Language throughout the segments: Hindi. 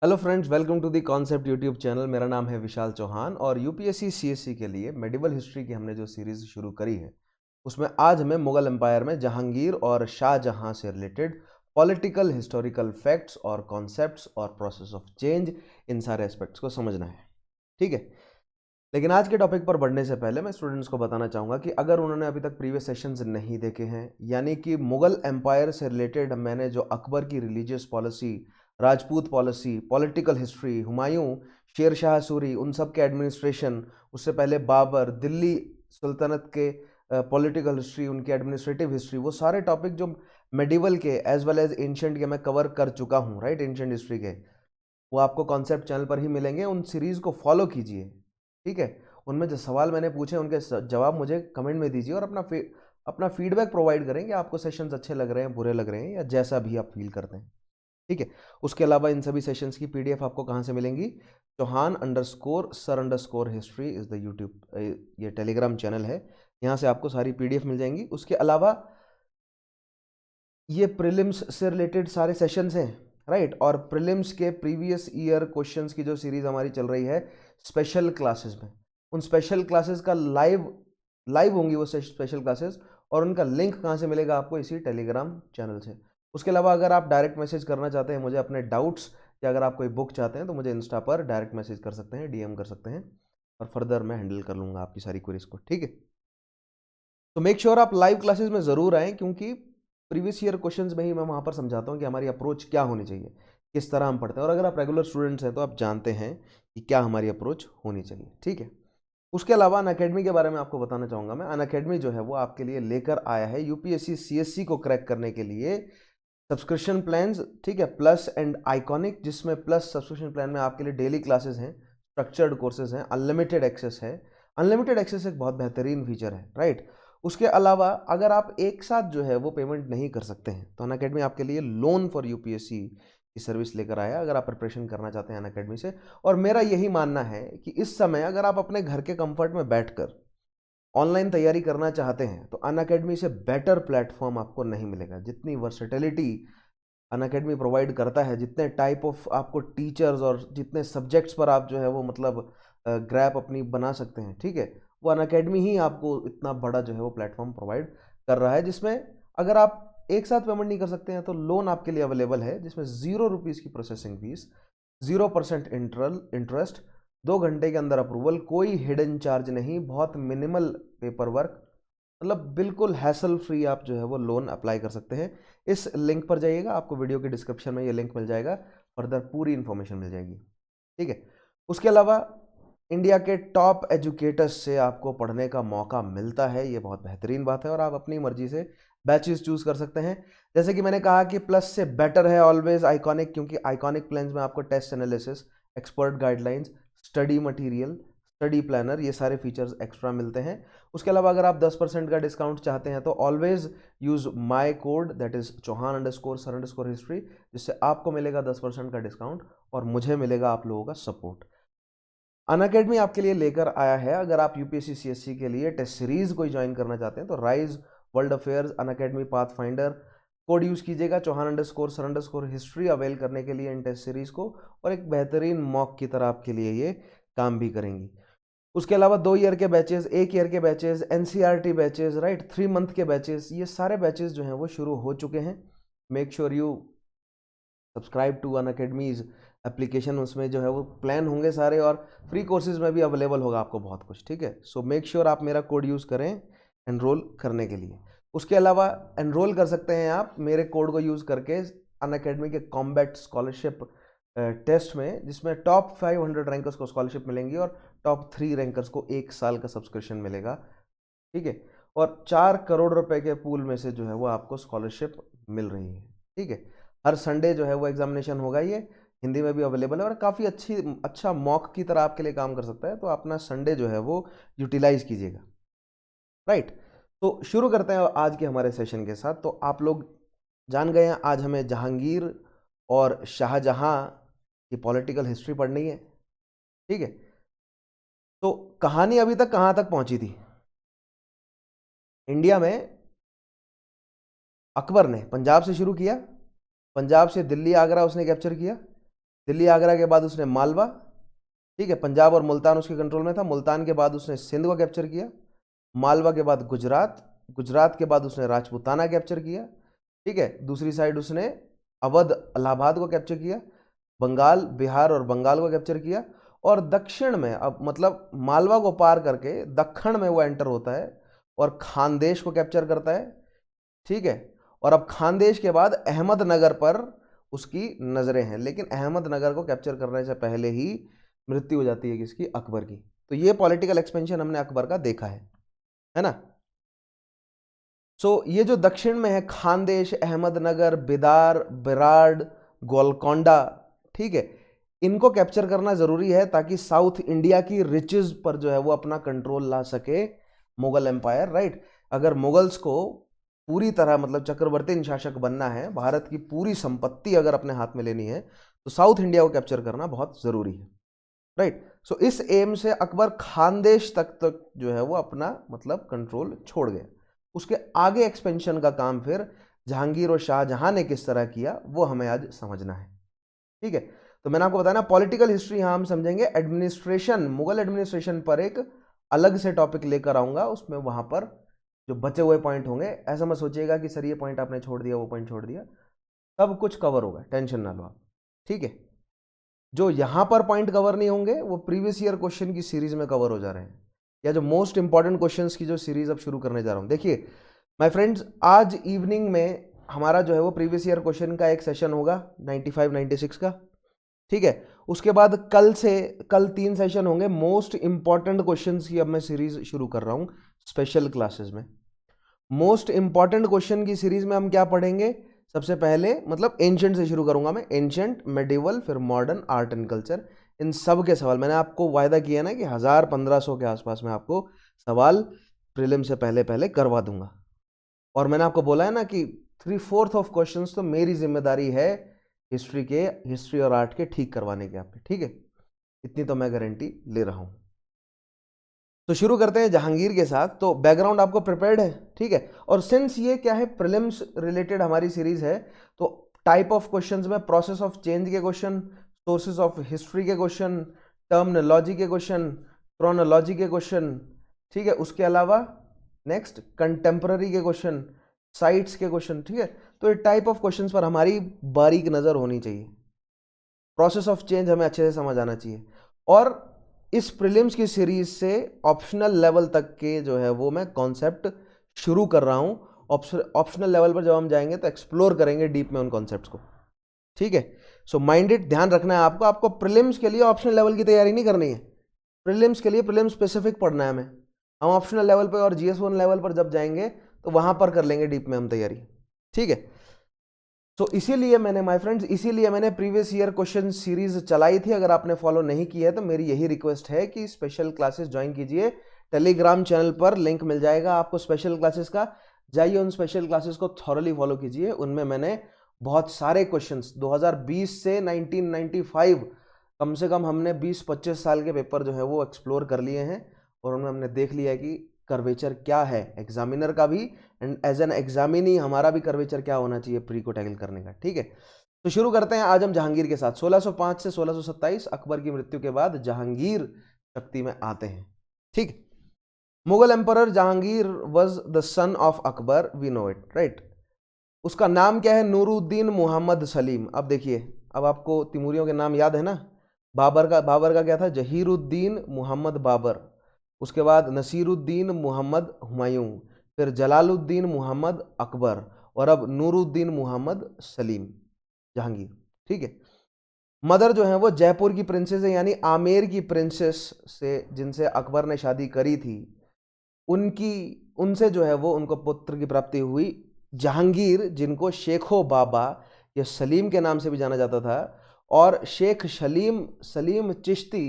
Hello friends, welcome to the concept YouTube channel. मेरा नाम है विशाल चौहान और यूपीएससी सीएससी के लिए मेडिवल हिस्ट्री की हमने जो सीरीज शुरू करी है उसमें आज हमें मुगल एम्पायर में जहांगीर और शाहजहां से रिलेटेड पॉलिटिकल हिस्टोरिकल फैक्ट्स और कॉन्सेप्ट्स और प्रोसेस ऑफ चेंज, इन सारे एस्पेक्ट्स को समझना है। ठीक है, लेकिन आज के टॉपिक पर बढ़ने से पहले मैं स्टूडेंट्स को बताना चाहूँगा कि अगर उन्होंने अभी तक प्रीवियस सेशंस नहीं देखे हैं, यानी कि मुगल एम्पायर से रिलेटेड मैंने जो अकबर की religious policy, Rajput policy, political history, Humayun, Sher Shah Suri, उन सब के एडमिनिस्ट्रेशन, उससे पहले बाबर, दिल्ली सुल्तनत के पॉलिटिकल हिस्ट्री, उनकी एडमिनिस्ट्रेटिव हिस्ट्री, वो सारे टॉपिक जो मेडिवल के एज वेल एज एंशंट के मैं कवर कर चुका हूँ, राइट, एंशंट हिस्ट्री के, वो आपको कॉन्सेप्ट चैनल पर ही मिलेंगे। उन सीरीज को फॉलो कीजिए। ठीक है, उनमें जो सवाल मैंने पूछे उनके जवाब मुझे कमेंट में दीजिए और अपना फीडबैक प्रोवाइड करें कि आपको सेशंस अच्छे लग रहे हैं, बुरे लग रहे हैं, या जैसा भी आप फील करते हैं। ठीक है, उसके अलावा इन सभी सेशंस की पीडीएफ आपको कहाँ से मिलेंगी? Chauhan underscore sir underscore history is the YouTube, ये टेलीग्राम चैनल है, यहाँ से आपको सारी पीडीएफ मिल जाएंगी। उसके अलावा ये प्रीलिम्स से रिलेटेड सारे सेशंस हैं, राइट, और प्रीलिम्स के प्रीवियस ईयर क्वेश्चंस की जो सीरीज हमारी चल रही है स्पेशल क्लासेस में, उन स्पेशल क्लासेस का लाइव होंगी वो स्पेशल क्लासेस, और उनका लिंक कहाँ से मिलेगा आपको? इसी टेलीग्राम चैनल से। उसके अलावा अगर आप डायरेक्ट मैसेज करना चाहते हैं मुझे अपने डाउट्स, या अगर आप कोई बुक चाहते हैं तो मुझे इंस्टा पर डायरेक्ट मैसेज कर सकते हैं, डीएम कर सकते हैं, और फर्दर मैं हैंडल कर लूँगा आपकी सारी क्वेरीज को। ठीक है, तो मेक श्योर आप लाइव क्लासेस में ज़रूर आएँ, क्योंकि प्रीवियस ईयर क्वेश्चंस में ही मैं वहाँ पर समझाता हूँ कि हमारी अप्रोच क्या होनी चाहिए, किस तरह हम पढ़ते हैं, और अगर आप रेगुलर स्टूडेंट्स हैं तो आप जानते हैं कि क्या हमारी अप्रोच होनी चाहिए। ठीक है, उसके अलावा अनअकैडमी के बारे में आपको बताना चाहूँगा मैं। अनअकैडमी जो है वो आपके लिए लेकर आया है यूपीएससी सीएससी को क्रैक करने के लिए सब्सक्रिप्शन प्लान्स, ठीक है, प्लस एंड आइकॉनिक, जिसमें प्लस सब्सक्रिप्शन प्लान में आपके लिए डेली क्लासेस हैं, स्ट्रक्चर्ड कोर्सेज हैं, अनलिमिटेड एक्सेस है। अनलिमिटेड एक्सेस एक बहुत बेहतरीन फीचर है, राइट। उसके अलावा अगर आप एक साथ जो है वो पेमेंट नहीं कर सकते हैं तो अनअकैडमी आपके लिए लोन फॉर यूपीएससी की सर्विस लेकर आया, अगर आप प्रिपरेशन करना चाहते हैं अनअकैडमी से। और मेरा यही मानना है कि इस समय अगर आप अपने घर के कंफर्ट में बैठकर ऑनलाइन तैयारी करना चाहते हैं तो अनअकैडमी से बेटर प्लेटफॉर्म आपको नहीं मिलेगा। जितनी वर्सेटिलिटी अनअकैडमी प्रोवाइड करता है, जितने टाइप ऑफ आपको टीचर्स और जितने सब्जेक्ट्स पर आप जो है वो मतलब ग्रैप अपनी बना सकते हैं, ठीक है, वो अनअकैडमी ही आपको इतना बड़ा जो है वो प्लेटफॉर्म प्रोवाइड कर रहा है, जिसमें अगर आप एक साथ पेमेंट नहीं कर सकते हैं तो लोन आपके लिए अवेलेबल है, जिसमें 0 रुपीज़ की प्रोसेसिंग फीस, 0% इंटरेस्ट, 2 घंटे के अंदर अप्रूवल, कोई हिडन चार्ज नहीं, बहुत मिनिमल पेपर वर्क, मतलब बिल्कुल हैसल फ्री आप जो है वो लोन अप्लाई कर सकते हैं। इस लिंक पर जाइएगा, आपको वीडियो के डिस्क्रिप्शन में ये लिंक मिल जाएगा, फर्दर पूरी इंफॉर्मेशन मिल जाएगी। ठीक है, उसके अलावा इंडिया के टॉप एजुकेटर्स से आपको पढ़ने का मौका मिलता है, ये बहुत बेहतरीन बात है, और आप अपनी मर्जी से बैचेस चूज कर सकते हैं। जैसे कि मैंने कहा कि प्लस से बेटर है ऑलवेज आइकॉनिक, क्योंकि आइकॉनिक प्लान्स में आपको test analysis, expert guidelines, study material, study planner, ये सारे फीचर्स एक्स्ट्रा मिलते हैं। उसके अलावा अगर आप 10% का डिस्काउंट चाहते हैं तो always use my code, that is Chauhan underscore sir underscore history, जिससे आपको मिलेगा 10% का डिस्काउंट और मुझे मिलेगा आप लोगों का सपोर्ट। अनअकैडमी आपके लिए लेकर आया है, अगर आप यूपीएससी सीएससी के लिए टेस्ट सीरीज कोई ज्वाइन करना चाहते हैं तो rise world affairs Unacademy path finder code use कीजिएगा, Chauhan underscore sir underscore history, avail करने के लिए इन टेस्ट सीरीज को, और एक बेहतरीन मॉक की तरह आपके लिए ये काम भी करेंगी। उसके अलावा 2 ईयर के बैचेस, 1 ईयर के batches, NCERT batches, right, 3 month के बैचेस, ये सारे बैचेस जो हैं वो शुरू हो चुके हैं। Make sure you subscribe to Unacademy's application, उसमें जो है वो प्लान होंगे सारे, और फ्री कोर्सेज में भी अवेलेबल होगा आपको बहुत कुछ। ठीक है, सो मेक श्योर आप मेरा कोड यूज़ करें एनरोल करने के लिए। उसके अलावा एनरोल कर सकते हैं आप मेरे कोड को यूज़ करके अनअकैडमी के कॉम्बैट स्कॉलरशिप टेस्ट में, जिसमें टॉप 500 रैंकर्स को स्कॉलरशिप मिलेंगी और टॉप 3 रैंकर्स को 1 साल का सब्सक्रिप्शन मिलेगा। ठीक है, और 4 करोड़ रुपए के पूल में से जो है वो आपको स्कॉलरशिप मिल रही है। ठीक है, हर संडे जो है वो एग्जामिनेशन होगा, ये हिंदी में भी अवेलेबल है और काफ़ी अच्छा मॉक की तरह आपके लिए काम कर सकता है, तो अपना संडे जो है वो यूटिलाइज कीजिएगा, राइट। तो शुरू करते हैं आज के हमारे सेशन के साथ। तो आप लोग जान गए हैं आज हमें जहांगीर और शाहजहां की पॉलिटिकल हिस्ट्री पढ़नी है। ठीक है, तो कहानी अभी तक कहाँ तक पहुंची थी? इंडिया में अकबर ने पंजाब से शुरू किया, पंजाब से दिल्ली आगरा उसने कैप्चर किया, दिल्ली आगरा के बाद उसने मालवा, ठीक है, पंजाब और मुल्तान उसके कंट्रोल में था। मुल्तान के बाद उसने सिंध को कैप्चर किया। मालवा के बाद गुजरात, गुजरात के बाद उसने राजपूताना कैप्चर किया, ठीक है। दूसरी साइड उसने अवध इलाहाबाद को कैप्चर किया, बंगाल बिहार और बंगाल को कैप्चर किया। और दक्षिण में अब मतलब मालवा को पार करके दक्षिण में वो एंटर होता है और खानदेश को कैप्चर करता है, ठीक है। और अब खानदेश के बाद अहमदनगर पर उसकी नजरें हैं, लेकिन अहमदनगर को कैप्चर करने से पहले ही मृत्यु हो जाती है किसकी, अकबर की। तो ये पॉलिटिकल एक्सपेंशन हमने अकबर का देखा है ना। ये जो दक्षिण में है खानदेश, अहमदनगर, बिदार, बिराड़, गोलकोंडा, ठीक है, इनको कैप्चर करना जरूरी है ताकि साउथ इंडिया की रिचेज पर जो है वो अपना कंट्रोल ला सके मुगल एम्पायर, राइट। अगर मुगल्स को पूरी तरह मतलब चक्रवर्ती शासक बनना है, भारत की पूरी संपत्ति अगर अपने हाथ में लेनी है, तो साउथ इंडिया को कैप्चर करना बहुत जरूरी है, राइट। इस एम से अकबर खानदेश तक जो है वो अपना मतलब कंट्रोल छोड़ गया। उसके आगे एक्सपेंशन का काम फिर जहांगीर और शाहजहां ने किस तरह किया वो हमें आज समझना है, ठीक है। तो मैंने आपको बताया ना, पॉलिटिकल हिस्ट्री यहां हम समझेंगे। एडमिनिस्ट्रेशन, मुगल एडमिनिस्ट्रेशन पर एक अलग से टॉपिक लेकर आऊंगा, उसमें वहां पर जो बचे हुए पॉइंट होंगे, ऐसा मत सोचिएगा कि सर ये पॉइंट आपने छोड़ दिया, वो पॉइंट छोड़ दिया, सब कुछ कवर होगा, टेंशन ना लो आप, ठीक है। जो यहां पर पॉइंट कवर नहीं होंगे वो प्रीवियस ईयर क्वेश्चन की सीरीज में कवर हो जा रहे हैं, या जो मोस्ट इंपॉर्टेंट क्वेश्चंस की जो सीरीज अब शुरू करने जा रहा हूं। देखिए माय फ्रेंड्स, आज इवनिंग में हमारा जो है वो प्रीवियस ईयर क्वेश्चन का एक सेशन होगा 95 96 का, ठीक है। उसके बाद कल 3 सेशन होंगे मोस्ट इंपॉर्टेंट क्वेश्चंस की। अब मैं सीरीज शुरू कर रहा हूं स्पेशल क्लासेस में। मोस्ट इंपॉर्टेंट क्वेश्चन की सीरीज में हम क्या पढ़ेंगे, सबसे पहले मतलब एंशिएंट से शुरू करूंगा मैं, एंशिएंट, मेडिवल, फिर मॉडर्न, आर्ट एंड कल्चर, इन सब के सवाल। मैंने आपको वायदा किया ना कि 1000-1500 के आसपास में आपको सवाल प्रीलिम से पहले पहले करवा दूंगा। और मैंने आपको बोला है ना कि 3/4 ऑफ क्वेश्चंस तो मेरी जिम्मेदारी है हिस्ट्री और आर्ट के ठीक करवाने के आपके, ठीक है। इतनी तो मैं गारंटी ले रहा हूं। तो शुरू करते हैं जहांगीर के साथ। तो बैकग्राउंड आपको प्रिपेयर्ड है, ठीक है। और सिंस ये क्या है, प्रीलिम्स रिलेटेड हमारी सीरीज है, तो टाइप ऑफ क्वेश्चंस में प्रोसेस ऑफ चेंज के क्वेश्चन, सोर्सेज ऑफ हिस्ट्री के क्वेश्चन, टर्मिनोलॉजी के क्वेश्चन, क्रोनोलॉजी के क्वेश्चन, ठीक है। उसके अलावा नेक्स्ट कंटेम्पररी के क्वेश्चन, साइट्स के क्वेश्चन, ठीक है। तो ये टाइप ऑफ क्वेश्चन पर हमारी बारीक नजर होनी चाहिए। प्रोसेस ऑफ चेंज हमें अच्छे से समझ आना चाहिए। और इस प्रीलिम्स की सीरीज से ऑप्शनल लेवल तक के जो है वो मैं कॉन्सेप्ट शुरू कर रहा हूं। ऑप्शनल लेवल पर जब हम जाएंगे तो एक्सप्लोर करेंगे डीप में उन कॉन्सेप्ट्स को, ठीक है। सो माइंडेड, ध्यान रखना है आपको प्रीलिम्स के लिए ऑप्शनल लेवल की तैयारी नहीं करनी है। प्रीलिम्स के लिए प्रीलिम स्पेसिफिक पढ़ना है हमें। हम ऑप्शनल लेवल पर और GS1 लेवल पर जब जाएंगे तो वहां पर कर लेंगे डीप में हम तैयारी, ठीक है। तो इसीलिए मैंने माय फ्रेंड्स, इसीलिए मैंने प्रीवियस ईयर क्वेश्चन सीरीज चलाई थी। अगर आपने फॉलो नहीं किया है तो मेरी यही रिक्वेस्ट है कि स्पेशल क्लासेस ज्वाइन कीजिए। टेलीग्राम चैनल पर लिंक मिल जाएगा आपको स्पेशल क्लासेस का, जाइए उन स्पेशल क्लासेस को थॉरली फॉलो कीजिए। उनमें मैंने बहुत सारे क्वेश्चंस 2020 से 1995 कम से कम हमने 20-25 साल के पेपर जो है वो एक्सप्लोर कर लिए हैं, और उनमें हमने देख लिया है कि कर्वेचर क्या है एग्जामिनर का भी, एंड एज एन एग्जामिनी हमारा भी कर्वेचर क्या होना चाहिए प्री को टैकल करने का, ठीक है। तो शुरू करते हैं आज हम जहांगीर के साथ। 1605 से 1627 अकबर की मृत्यु के बाद जहांगीर शक्ति में आते हैं, ठीक। Mughal emperor Jahangir was the son of Akbar, we know it, right. उसका नाम क्या है, नूरुद्दीन मोहम्मद सलीम। अब देखिए, अब आपको तिमूरियों के नाम याद है ना। बाबर का क्या था, जहीरुद्दीन मोहम्मद बाबर। उसके बाद नसीरुद्दीन मोहम्मद हुमायूं, फिर जलालुद्दीन मोहम्मद अकबर, और अब नूरुद्दीन मोहम्मद सलीम जहांगीर, ठीक है। मदर जो है वो जयपुर की प्रिंसेस है, यानी आमेर की प्रिंसेस से जिनसे अकबर ने शादी करी थी, उनसे जो है वो उनको पुत्र की प्राप्ति हुई। जहांगीर, जिनको शेखो बाबा या सलीम के नाम से भी जाना जाता था, और शेख सलीम चिश्ती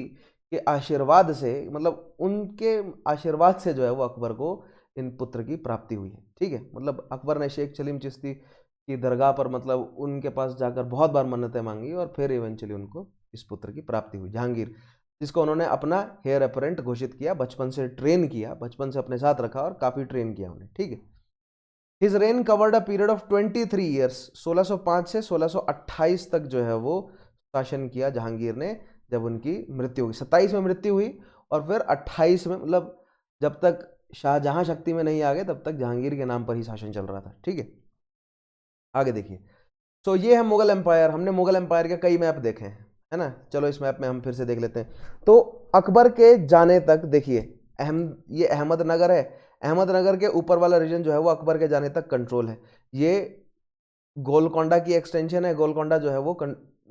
के आशीर्वाद से, मतलब उनके आशीर्वाद से जो है वो अकबर को इन पुत्र की प्राप्ति हुई है, ठीक है। मतलब अकबर ने शेख सलीम चिश्ती की दरगाह पर मतलब उनके पास जाकर बहुत बार मन्नतें मांगी, और फिर इवेंचुअली उनको इस पुत्र की प्राप्ति हुई जहांगीर, जिसको उन्होंने अपना हेयर अपरेंट घोषित किया, बचपन से ट्रेन किया, बचपन से अपने साथ रखा और काफ़ी ट्रेन किया उन्हें, ठीक है। His rain covered a period of 23 years, 1605 से 1628 तक जो है वो शासन किया जहांगीर ने जब उनकी मृत्यु हुई। 27 में मृत्यु हुई और फिर 28 में, मतलब जब तक शाहजहां शक्ति में नहीं आ गए तब तक जहांगीर के नाम पर ही शासन चल रहा था। ठीक है, आगे देखिए। तो ये है मुगल एम्पायर। हमने मुगल एम्पायर के कई मैप देखे हैं, है ना। चलो इस मैप में हम फिर से देख लेते हैं। तो अकबर के जाने तक देखिए, ये अहमदनगर है। अहमदनगर के ऊपर वाला रीजन जो है वो अकबर के जाने तक कंट्रोल है। ये गोलकोंडा की एक्सटेंशन है। गोलकोंडा जो है वो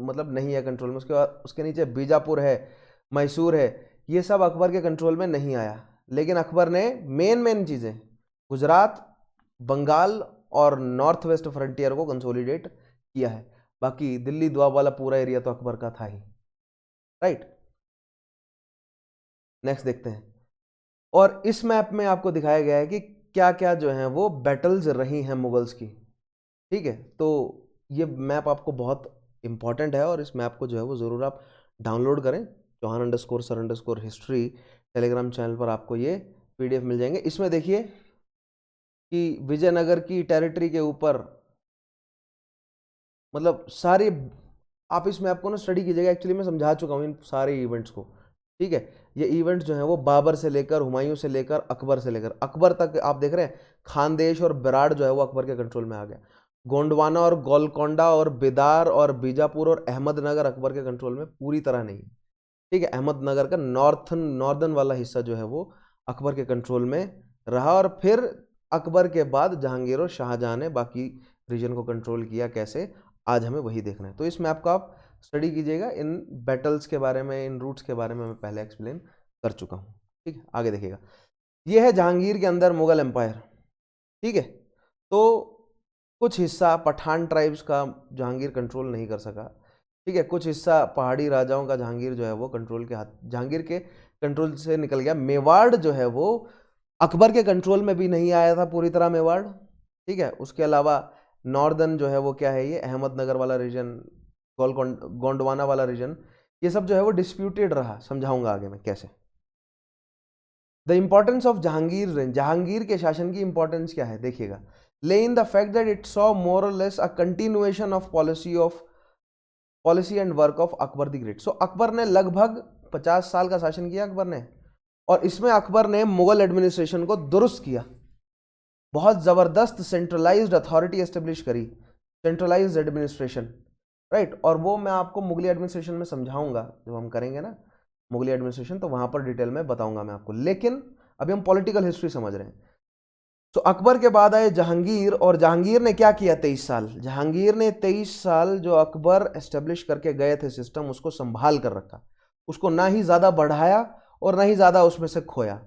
मतलब नहीं है कंट्रोल में। उसके बाद उसके नीचे बीजापुर है, मैसूर है, ये सब अकबर के कंट्रोल में नहीं आया। लेकिन अकबर ने मेन चीज़ें गुजरात, बंगाल और नॉर्थ वेस्ट फ्रंटियर को कंसोलिडेट किया है। बाकी दिल्ली दोआब वाला पूरा एरिया तो अकबर का था ही, राइट। नेक्स्ट देखते हैं। और इस मैप में आपको दिखाया गया है कि क्या क्या जो है वो बैटल्स रही हैं मुगल्स की। ठीक है, तो ये मैप आपको बहुत इंपॉर्टेंट है और इस मैप को जो है वो ज़रूर आप डाउनलोड करें। चौहान_सर_हिस्ट्री टेलीग्राम चैनल पर आपको ये PDF मिल जाएंगे। इसमें देखिए कि विजयनगर की टेरिटरी के ऊपर, मतलब सारे, आप इस मैप को ना स्टडी कीजिएगा। एक्चुअली मैं समझा चुका हूँ इन सारे इवेंट्स को। ठीक है, ये इवेंट्स जो हैं वो बाबर से लेकर, हुमायूं से लेकर, अकबर से लेकर अकबर तक आप देख रहे हैं। खानदेश और बेराड़ जो है वो अकबर के कंट्रोल में आ गया। गोंडवाना और गोलकोंडा और बिदार और बीजापुर और अहमदनगर अकबर के कंट्रोल में पूरी तरह नहीं। ठीक है, अहमदनगर का नॉर्दर्न वाला हिस्सा जो है वो अकबर के कंट्रोल में रहा। और फिर अकबर के बाद जहांगीर और शाहजहां ने बाकी रीजन को कंट्रोल किया। कैसे, आज हमें वही देखना है। तो इस मैप का आप स्टडी कीजिएगा। इन बैटल्स के बारे में, इन रूट्स के बारे में मैं पहले एक्सप्लेन कर चुका हूँ। ठीक है, आगे देखिएगा। ये है जहांगीर के अंदर मुगल एम्पायर। ठीक है, तो कुछ हिस्सा पठान ट्राइब्स का जहांगीर कंट्रोल नहीं कर सका। ठीक है, कुछ हिस्सा पहाड़ी राजाओं का जहांगीर जो है वो जहांगीर के कंट्रोल से निकल गया। मेवाड़ जो है वो अकबर के कंट्रोल में भी नहीं आया था पूरी तरह मेवाड़। ठीक है, उसके अलावा नॉर्दर्न जो है वो क्या है, ये अहमदनगर वाला रीजन, गोंडवाना वाला रीजन, ये सब जो है वो डिस्प्यूटेड रहा। समझाऊंगा आगे मैं कैसे। द इंपॉर्टेंस ऑफ जहांगीर रेंज, जहांगीर के शासन की इंपॉर्टेंस क्या है देखिएगा। Lay in the fact that it saw more or less a continuation of policy and work of Akbar the great. So Akbar ने लगभग 50 साल का शासन किया अकबर ने, और इसमें अकबर ने मुगल एडमिनिस्ट्रेशन को दुरुस्त किया। बहुत जबरदस्त सेंट्रलाइज्ड अथॉरिटी एस्टेब्लिश करी, सेंट्रलाइज्ड एडमिनिस्ट्रेशन, राइट। और वो मैं आपको मुगली एडमिनिस्ट्रेशन में समझाऊंगा जब हम करेंगे ना मुगली एडमिनिस्ट्रेशन, तो वहां पर डिटेल में बताऊंगा मैं आपको। लेकिन अभी हम पॉलिटिकल हिस्ट्री समझ रहे हैं। तो अकबर के बाद आए जहांगीर, और जहांगीर ने क्या किया 23 साल। जहांगीर ने 23 साल जो अकबर एस्टेब्लिश करके गए थे सिस्टम, उसको संभाल कर रखा। उसको ना ही ज़्यादा बढ़ाया और ना ही ज़्यादा उसमें से खोया।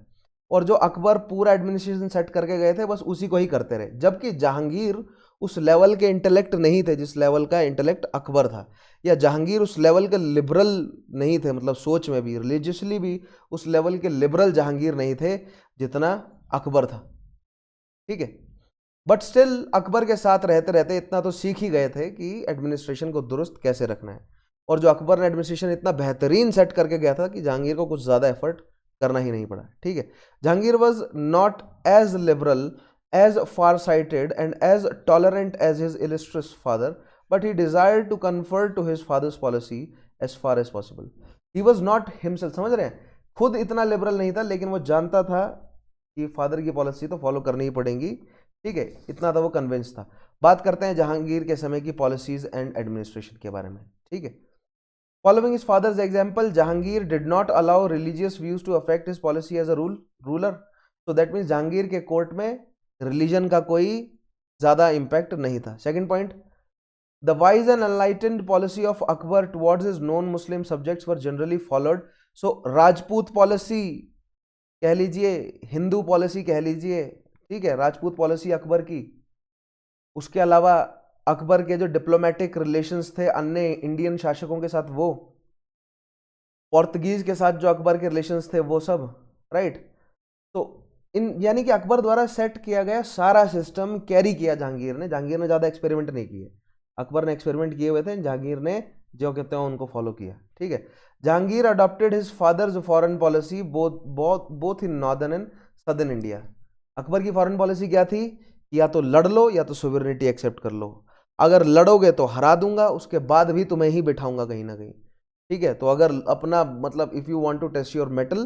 और जो अकबर पूरा एडमिनिस्ट्रेशन सेट करके गए थे बस उसी को ही करते रहे। जबकि जहांगीर उस लेवल के इंटेलेक्ट नहीं थे जिस लेवल का इंटेलेक्ट अकबर था, या जहांगीर उस लेवल के लिबरल नहीं थे, मतलब सोच में भी, रिलीजियसली भी उस लेवल के लिबरल जहांगीर नहीं थे जितना अकबर था। ठीक है, बट स्टिल अकबर के साथ रहते रहते इतना तो सीख ही गए थे कि एडमिनिस्ट्रेशन को दुरुस्त कैसे रखना है। और जो अकबर ने एडमिनिस्ट्रेशन इतना बेहतरीन सेट करके गया था कि जहांगीर को कुछ ज़्यादा एफर्ट करना ही नहीं पड़ा। ठीक है, Jahangir was not as liberal, as far sighted and as tolerant as his illustrious father, but he desired to confer to his father's policy as far as possible. He was not himself, समझ रहे हैं, खुद इतना लिबरल नहीं था, लेकिन वो जानता था कि फादर की पॉलिसी तो फॉलो करनी ही पड़ेगी। ठीक है, इतना था वो कन्विंस था। बात करते हैं जहांगीर के समय की पॉलिसीज एंड एडमिनिस्ट्रेशन के बारे में। ठीक है, Following his father's example, Jahangir did not allow religious views to affect his policy as a ruler. So that means Jahangir के कोर्ट में रिलीजन का कोई ज़्यादा इम्पैक्ट नहीं था। Second point, the wise and unenlightened policy of Akbar towards his non Muslim subjects were generally followed. So Rajput policy कह लीजिए, हिंदू पॉलिसी कह लीजिए, ठीक है, राजपूत पॉलिसी अकबर की। उसके अलावा अकबर के जो डिप्लोमेटिक रिलेशंस थे अन्य इंडियन शासकों के साथ, वो पोर्तुगीज के साथ जो अकबर के रिलेशंस थे वो सब, राइट। तो इन यानी कि अकबर द्वारा सेट किया गया सारा सिस्टम कैरी किया जहांगीर ने ज़्यादा एक्सपेरिमेंट नहीं किए। अकबर ने एक्सपेरिमेंट किए हुए थे, जहांगीर ने जो कहते हैं उनको फॉलो किया। ठीक है, Jahangir adopted his father's foreign policy both in northern and southern India. Akbar की फॉरेन पॉलिसी क्या थी, या तो लड़ लो या तो सोवरेनिटी एक्सेप्ट कर लो। अगर लड़ोगे तो हरा दूंगा, उसके बाद भी तुम्हें ही बिठाऊंगा कहीं ना कहीं, ठीक है। तो अगर अपना मतलब if you want to test your mettle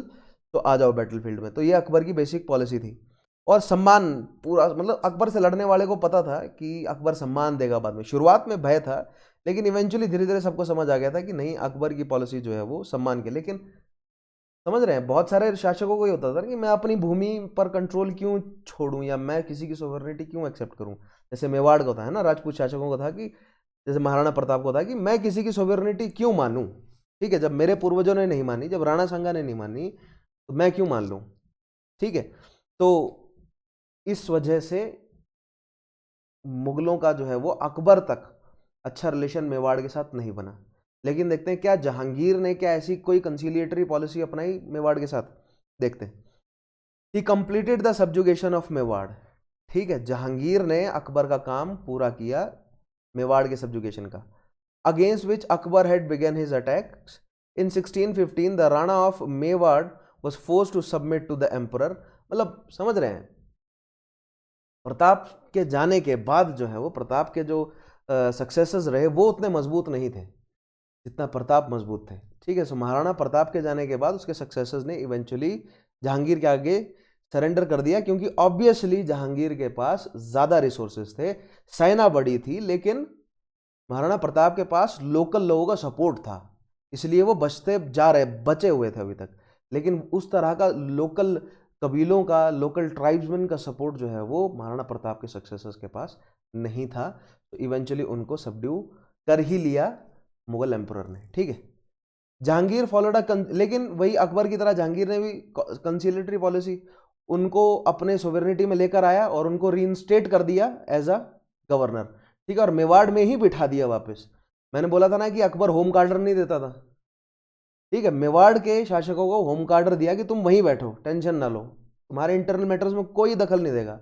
तो आ जाओ बैटलफील्ड में। तो ये अकबर की बेसिक पॉलिसी थी। और सम्मान पूरा, मतलब अकबर से लड़ने वाले को पता था कि अकबर सम्मान देगा बाद में। शुरुआत में भय था, लेकिन इवेंचुअली धीरे धीरे सबको समझ आ गया था कि नहीं, अकबर की पॉलिसी जो है वो सम्मान की। लेकिन समझ रहे हैं, बहुत सारे शासकों को ये होता था कि मैं अपनी भूमि पर कंट्रोल क्यों छोड़ूं, या मैं किसी की सोवरेनिटी क्यों एक्सेप्ट करूं। जैसे मेवाड़ को था, है ना, राजपूत शासकों को था कि जैसे महाराणा प्रताप को था कि मैं किसी की सोवरेनिटी क्यों मानूं, ठीक है। जब मेरे पूर्वजों ने नहीं मानी, जब राणा सांगा ने नहीं मानी, तो मैं क्यों मान लूं, ठीक है। तो इस वजह से मुगलों का जो है वो अकबर तक अच्छा रिलेशन मेवाड़ के साथ नहीं बना। लेकिन देखते हैं क्या जहांगीर ने क्या ऐसी कोई कंसिलिएटरी पॉलिसी अपनाई मेवाड़ के साथ, देखते हैं। ही completed the subjugation of Mewar, ठीक है। जहांगीर ने अकबर का काम पूरा किया मेवाड़ के सब्जुगेशन का, against which Akbar had begun his attacks in 1615 the Rana of Mewar was forced to submit to the emperor. मतलब समझ रहे हैं, प्रताप के जाने के बाद जो है वो प्रताप के जो सक्सेसर्स रहे वो उतने मजबूत नहीं थे जितना प्रताप मजबूत थे, ठीक है। सो महाराणा प्रताप के जाने के बाद उसके सक्सेसर्स ने इवेंचुअली जहांगीर के आगे सरेंडर कर दिया, क्योंकि ऑब्वियसली जहांगीर के पास ज़्यादा रिसोर्सेज थे, सेना बड़ी थी, लेकिन महाराणा प्रताप के पास लोकल लोगों का सपोर्ट था, इसलिए वो बचे हुए थे अभी तक। लेकिन उस तरह का लोकल कबीलों का, लोकल ट्राइब्समैन का सपोर्ट जो है वो महाराणा प्रताप के सक्सेसर्स के पास नहीं था। तो इवेंचुअली उनको सबड्यू कर ही लिया मुगल एम्परर ने, ठीक है। जहांगीर फॉलोड लेकिन वही अकबर की तरह जहांगीर ने भी कंसिलिएटरी पॉलिसी, उनको अपने सोवेरेनिटी में लेकर आया और उनको रीइंस्टेट कर दिया एज अ गवर्नर, ठीक है। और मेवाड़ में ही बिठा दिया वापस। मैंने बोला था ना कि अकबर होम कार्डर नहीं देता था, ठीक है। मेवाड़ के शासकों को होम कार्डर दिया कि तुम वहीं बैठो, टेंशन ना लो, तुम्हारे इंटरनल मैटर्स में कोई दखल नहीं देगा,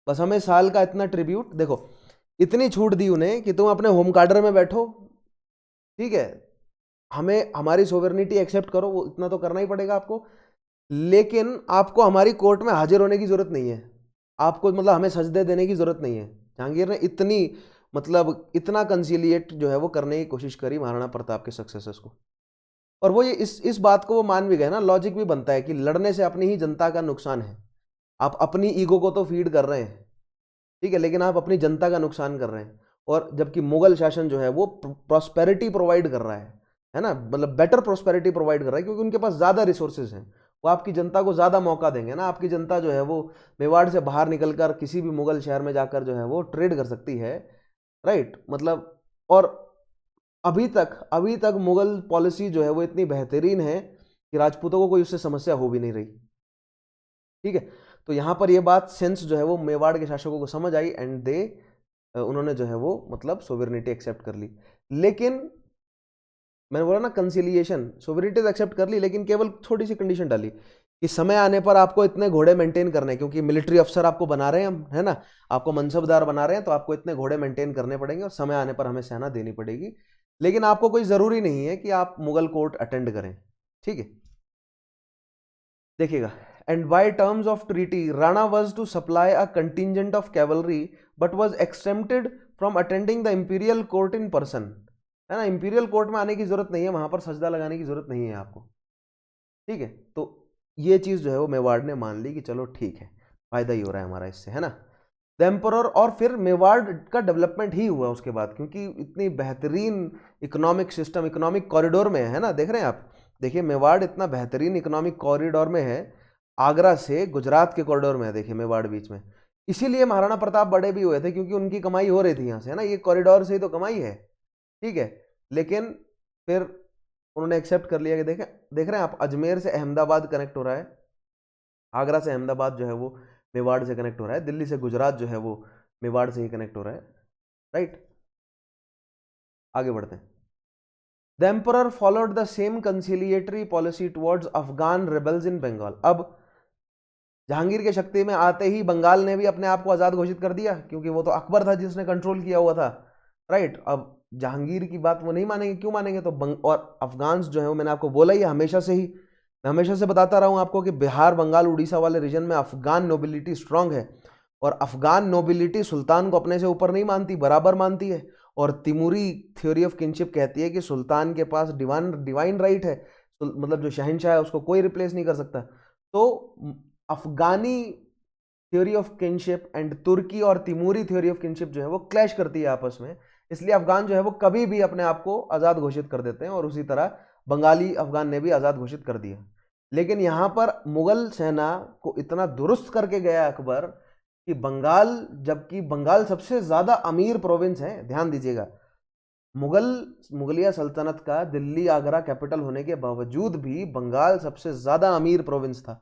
बस हमें साल का इतना ट्रिब्यूट, देखो इतनी छूट दी उन्हें कि तुम अपने होम कार्डर में बैठो, ठीक है। हमें हमारी सोवरेनिटी एक्सेप्ट करो, वो इतना तो करना ही पड़ेगा आपको, लेकिन आपको हमारी कोर्ट में हाजिर होने की जरूरत नहीं है, आपको मतलब हमें सजदे देने की जरूरत नहीं है। जहांगीर ने इतनी मतलब इतना कंसिलिएट जो है वो करने की कोशिश करी महाराणा प्रताप के सक्सेसर्स को। और वो ये इस बात को वो मान भी गए ना, लॉजिक भी बनता है कि लड़ने से अपनी ही जनता का नुकसान है। आप अपनी ईगो को तो फीड कर रहे हैं, ठीक है, लेकिन आप अपनी जनता का नुकसान कर रहे हैं। और जबकि मुगल शासन जो है वो प्रॉस्पेरिटी प्रोवाइड कर रहा है ना, मतलब बेटर प्रॉस्पेरिटी प्रोवाइड कर रहा है, क्योंकि उनके पास ज़्यादा रिसोर्सेज हैं, वो आपकी जनता को ज़्यादा मौका देंगे ना। आपकी जनता जो है वो मेवाड़ से बाहर निकलकर किसी भी मुगल शहर में जाकर जो है वो ट्रेड कर सकती है, राइट। मतलब और अभी तक मुगल पॉलिसी जो है वो इतनी बेहतरीन है कि राजपूतों को कोई उससे समस्या हो भी नहीं रही, ठीक है। तो यहाँ पर ये बात सेंस जो है वो मेवाड़ के शासकों को समझ आई, एंड दे उन्होंने जो है वो मतलब सोवरेनिटी एक्सेप्ट कर ली। लेकिन मैंने बोला ना कंसिलिएशन, सोवरेनिटी एक्सेप्ट कर ली, लेकिन केवल थोड़ी सी कंडीशन डाली कि समय आने पर आपको इतने घोड़े मेंटेन करने, क्योंकि मिलिट्री अफसर आपको बना रहे हैं हम, है ना, आपको मनसबदार बना रहे हैं, तो आपको इतने घोड़े मेंटेन करने पड़ेंगे और समय आने पर हमें सेना देनी पड़ेगी। लेकिन आपको कोई जरूरी नहीं है कि आप मुगल कोर्ट अटेंड करें, ठीक है। देखिएगा, and by terms of treaty Rana was to supply a contingent of cavalry but was exempted from attending the imperial court in person, है ना। इंपीरियल कोर्ट में आने की जरूरत नहीं है, वहां पर सजदा लगाने की जरूरत नहीं है आपको, ठीक है। तो ये चीज जो है वो मेवाड़ ने मान ली कि चलो ठीक है, फायदा ही हो रहा है हमारा इससे, है ना। द एम्परर, और फिर मेवाड़ का डेवलपमेंट ही हुआ उसके बाद, क्योंकि इतनी बेहतरीन इकोनॉमिक सिस्टम, इकोनॉमिक कॉरिडोर में है ना, देख रहे हैं आप, देखिए मेवाड़ इतना बेहतरीन इकोनॉमिक कॉरिडोर में है, आगरा से गुजरात के कॉरिडोर में है, देखिए मेवाड़ बीच में। इसीलिए महाराणा प्रताप बड़े भी हुए थे, क्योंकि उनकी कमाई हो रही थी यहाँ से, है ना, ये कॉरिडोर से ही तो कमाई है, ठीक है। लेकिन फिर उन्होंने एक्सेप्ट कर लिया कि देख रहे हैं आप, अजमेर से अहमदाबाद कनेक्ट हो रहा है, आगरा से अहमदाबाद जो है वो मेवाड़ से कनेक्ट हो रहा है, दिल्ली से गुजरात जो है वो मेवाड़ से ही कनेक्ट हो रहा है, राइट। आगे बढ़ते हैं। The emperor followed the same conciliatory policy towards Afghan rebels in Bengal. अब जहांगीर के शक्ति में आते ही बंगाल ने भी अपने आप को आज़ाद घोषित कर दिया, क्योंकि वो तो अकबर था जिसने कंट्रोल किया हुआ था, राइट। अब जहांगीर की बात वो नहीं मानेंगे, क्यों मानेंगे, तो और अफगान्स जो है वो मैंने आपको बोला ही हमेशा से ही, मैं हमेशा से बताता रहा हूँ आपको कि बिहार, बंगाल, उड़ीसा वाले रीजन में अफगान नोबिलिटी स्ट्रांग है, और अफगान नोबिलिटी सुल्तान को अपने से ऊपर नहीं मानती, बराबर मानती है। और तिमूरी थ्योरी ऑफ किनशिप कहती है कि सुल्तान के पास डिवाइन राइट है, मतलब जो शहंशाह है उसको कोई रिप्लेस नहीं कर सकता। तो अफगानी थ्योरी ऑफ किनशिप एंड तुर्की और तिमूरी थ्योरी ऑफ किनशिप जो है वो क्लैश करती है आपस में, इसलिए अफगान जो है वो कभी भी अपने आप को आज़ाद घोषित कर देते हैं, और उसी तरह बंगाली अफगान ने भी आज़ाद घोषित कर दिया। लेकिन यहाँ पर मुगल सेना को इतना दुरुस्त करके गया अकबर कि बंगाल, जबकि बंगाल सबसे ज़्यादा अमीर प्रोविंस है, ध्यान दीजिएगा, मुगलिया सल्तनत का दिल्ली आगरा कैपिटल होने के बावजूद भी बंगाल सबसे ज़्यादा अमीर प्रोविंस था,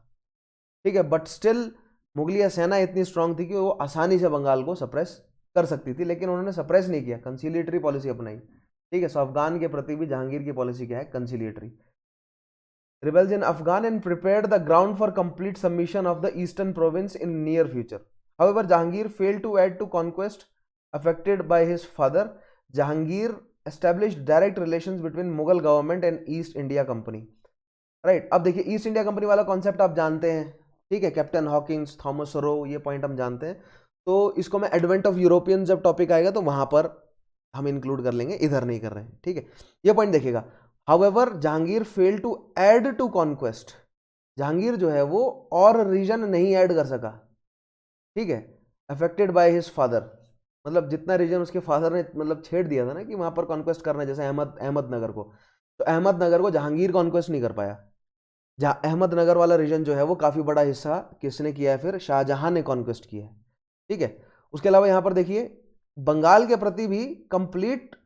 ठीक है, बट स्टिल मुगलिया सेना इतनी स्ट्रांग थी कि वो आसानी से बंगाल को सप्रेस कर सकती थी, लेकिन उन्होंने सप्रेस नहीं किया, कंसिलिएटरी पॉलिसी अपनाई, ठीक है। सो अफगान के प्रति भी जहांगीर की पॉलिसी क्या है, कंसिलिएटरी। Rebels in Afghan and prepared the ground for complete submission of the eastern province in near future. However, Jahangir failed to add to conquest affected by his father. Jahangir established direct relations between Mughal government and East India Company. Right, अब देखिए ईस्ट इंडिया कंपनी वाला कॉन्सेप्ट आप जानते हैं, ठीक है, कैप्टन हॉकिंस, थॉमस रो, ये पॉइंट हम जानते हैं। तो इसको मैं एडवेंट ऑफ यूरोपियन जब टॉपिक आएगा तो वहां पर हम इंक्लूड कर लेंगे, इधर नहीं कर रहे हैं, ठीक है। ये पॉइंट देखिएगा, however Jahangir fail to add to conquest, Jahangir जो है वो और रीजन नहीं ऐड कर सका, ठीक है, अफेक्टेड बाय हिज फादर, मतलब जितना रीजन उसके फादर ने मतलब छेड़ दिया था ना कि वहां पर कॉन्क्वेस्ट करना है, जैसे अहमदनगर को, तो अहमदनगर को जहांगीर कॉन्क्वेस्ट नहीं कर पाया। जहाँ अहमदनगर वाला रीजन जो है वो काफ़ी बड़ा हिस्सा किसने किया है, फिर शाहजहां ने कॉन्क्वेस्ट किया है, ठीक है। उसके अलावा यहाँ पर देखिए बंगाल के प्रति भी कंप्लीट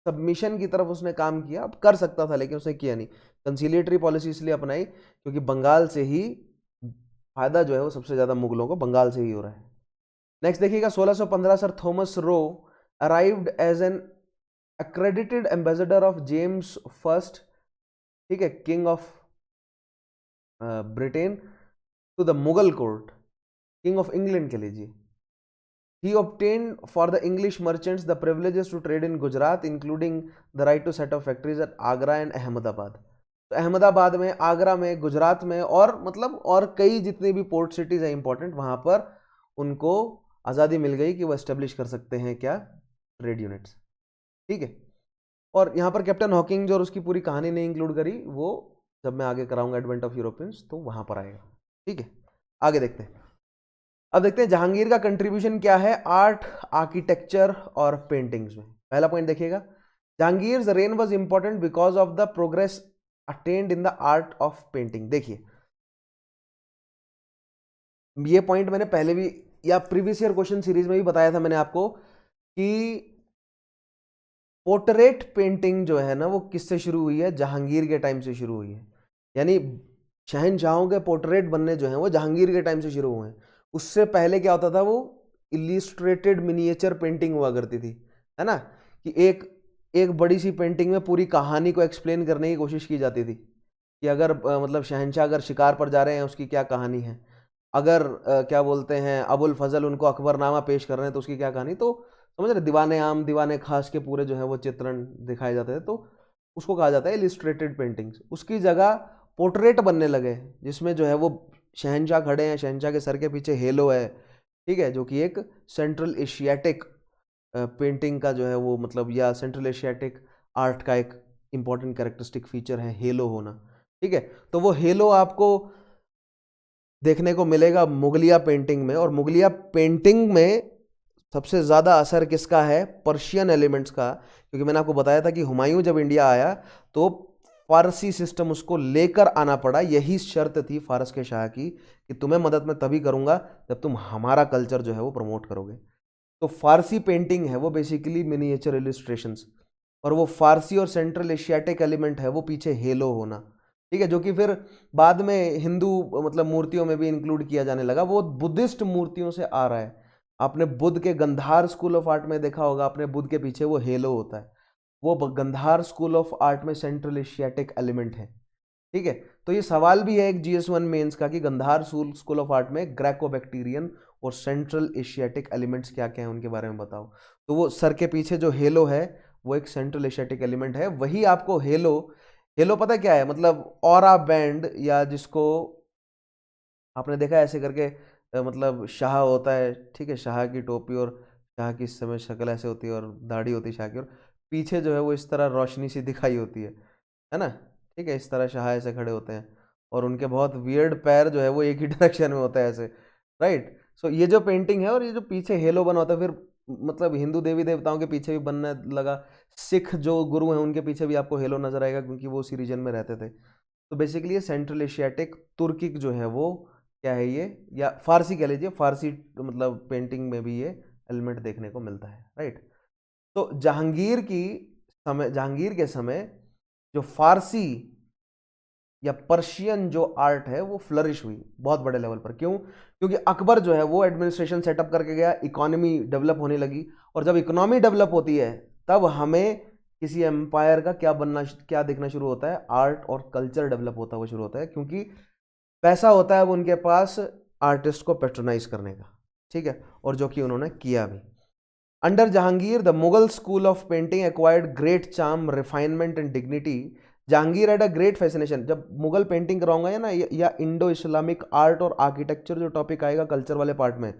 सबमिशन की तरफ उसने काम किया, अब कर सकता था लेकिन उसने किया नहीं, कंसिलिएटरी पॉलिसी इसलिए अपनाई क्योंकि बंगाल से ही फायदा जो है वो सबसे ज़्यादा मुगलों को बंगाल से ही हो रहा है। नेक्स्ट देखिएगा 1615 sir Thomas Roe arrived as an accredited ambassador of James first, ठीक है, king of Britain to the Mughal court, king of England के लीजिए। He obtained for the English merchants the privileges to trade in Gujarat, including the right to set up factories at Agra and Ahmedabad. तो अहमदाबाद में, आगरा में, गुजरात में और मतलब और कई जितने भी पोर्ट सिटीज हैं इंपॉर्टेंट, वहां पर उनको आज़ादी मिल गई कि वो एस्टेब्लिश कर सकते हैं क्या, ट्रेड यूनिट्स, ठीक है। और यहाँ पर कैप्टन हॉकिंग और उसकी पूरी कहानी नहीं इंक्लूड करी, वो जब मैं आगे कराऊंगा एडवेंट ऑफ यूरोपियंस तो वहां पर आएगा, ठीक है। आगे देखते हैं, अब देखते हैं जहांगीर का कंट्रीब्यूशन क्या है आर्ट, आर्किटेक्चर और पेंटिंग्स में। पहला पॉइंट देखिएगा, Jahangir's reign was important because of the progress attained in the art of painting. देखिए ये पॉइंट मैंने पहले भी या प्रीवियस ईयर क्वेश्चन सीरीज में भी बताया था मैंने आपको कि पोर्ट्रेट पेंटिंग जो है ना वो किससे शुरू हुई है, जहांगीर के टाइम से शुरू हुई है, यानी शहनशाहों के पोर्ट्रेट बनने जो हैं वो जहांगीर के टाइम से शुरू हुए हैं। उससे पहले क्या होता था, वो इलिस्ट्रेटेड मिनिएचर पेंटिंग हुआ करती थी, है ना, कि एक एक बड़ी सी पेंटिंग में पूरी कहानी को एक्सप्लेन करने की कोशिश की जाती थी कि अगर मतलब शहनशाह अगर शिकार पर जा रहे हैं उसकी क्या कहानी है, अगर क्या बोलते हैं अबुल फजल उनको अकबरनामा पेश कर रहे हैं तो उसकी क्या कहानी, तो समझ रहे, दीवाने आम दीवाने खास के पूरे जो है वो चित्रण दिखाए जाते थे, तो उसको कहा जाता है इलिस्ट्रेटेड पेंटिंग्स। उसकी जगह पोर्ट्रेट बनने लगे जिसमें जो है वो शहनशाह खड़े हैं, शहनशाह के सर के पीछे हेलो है, ठीक है, जो कि एक सेंट्रल एशियाटिक पेंटिंग का जो है वो मतलब या सेंट्रल एशियाटिक आर्ट का एक इंपॉर्टेंट कैरेक्टरिस्टिक फीचर है हेलो होना, ठीक है। तो वो हेलो आपको देखने को मिलेगा मुगलिया पेंटिंग में, और मुगलिया पेंटिंग में सबसे ज़्यादा असर किसका है, पर्शियन एलिमेंट्स का, क्योंकि मैंने आपको बताया था कि हुमायूं जब इंडिया आया तो फारसी सिस्टम उसको लेकर आना पड़ा, यही शर्त थी फारस के शाह की कि तुम्हें मदद मैं तभी करूंगा जब तुम हमारा कल्चर जो है वो प्रमोट करोगे। तो फारसी पेंटिंग है वो बेसिकली मिनिएचर इलिस्ट्रेशंस, और वो फारसी और सेंट्रल एशियाटिक एलिमेंट है वो पीछे हेलो होना, ठीक है, जो कि फिर बाद में हिंदू मतलब मूर्तियों में भी इंक्लूड किया जाने लगा, वो बुद्धिस्ट मूर्तियों से आ रहा है। आपने बुद्ध के गंधार स्कूल ऑफ आर्ट में देखा होगा, अपने बुद्ध के पीछे वो हेलो होता है, वो गंधार स्कूल ऑफ आर्ट में सेंट्रल एशियाटिक एलिमेंट है, ठीक है। तो ये सवाल भी है एक GS1 मेंस का कि गंधार स्कूल ऑफ आर्ट में ग्रेको बैक्टीरियन और सेंट्रल एशियाटिक एलिमेंट्स क्या क्या हैं उनके बारे में बताओ। तो वो सर के पीछे जो हेलो है वो एक सेंट्रल एशियाटिक एलिमेंट है, वही आपको हेलो, हेलो पता क्या है, मतलब ऑरा बैंड, या जिसको आपने देखा ऐसे करके मतलब शाह होता है, ठीक है, शाह की टोपी और शाह की इस समय शक्ल ऐसे होती है और दाढ़ी होती है शाह की, और पीछे जो है वो इस तरह रोशनी सी दिखाई होती है ना, ठीक है, इस तरह शाह ऐसे खड़े होते हैं और उनके बहुत वियर्ड पैर जो है वो एक ही डायरेक्शन में होता है ऐसे, राइट। सो ये जो पेंटिंग है और ये जो पीछे हेलो बना होता है, फिर मतलब हिंदू देवी देवताओं के पीछे भी बनने लगा, सिख जो गुरु हैं उनके पीछे भी आपको हेलो नजर आएगा क्योंकि वो उसी रीजन में रहते थे। तो बेसिकली ये सेंट्रल एशियाटिक तुर्किक जो है वो क्या है ये, या फारसी कह लीजिए, फारसी मतलब पेंटिंग में भी ये एलिमेंट देखने को मिलता है, राइट। तो जहांगीर के समय जो फारसी या पर्शियन जो आर्ट है वो फ्लरिश हुई बहुत बड़े लेवल पर। क्यों? क्योंकि अकबर जो है वो एडमिनिस्ट्रेशन सेटअप करके गया, इकोनॉमी डेवलप होने लगी, और जब इकोनॉमी डेवलप होती है तब हमें किसी एम्पायर का क्या दिखना शुरू होता है, आर्ट और कल्चर डेवलप होता हुआ शुरू होता है, क्योंकि पैसा होता है वो उनके पास आर्टिस्ट को पेट्रोनाइज करने का, ठीक है, और जो कि उन्होंने किया भी। Under Jahangir the Mughal school of painting acquired great charm, refinement and dignity. Jahangir had a great fascination. जब मुगल पेंटिंग कराऊंगा या इंडो इस्लामिक आर्ट और आर्किटेक्चर जो टॉपिक आएगा कल्चर वाले पार्ट में,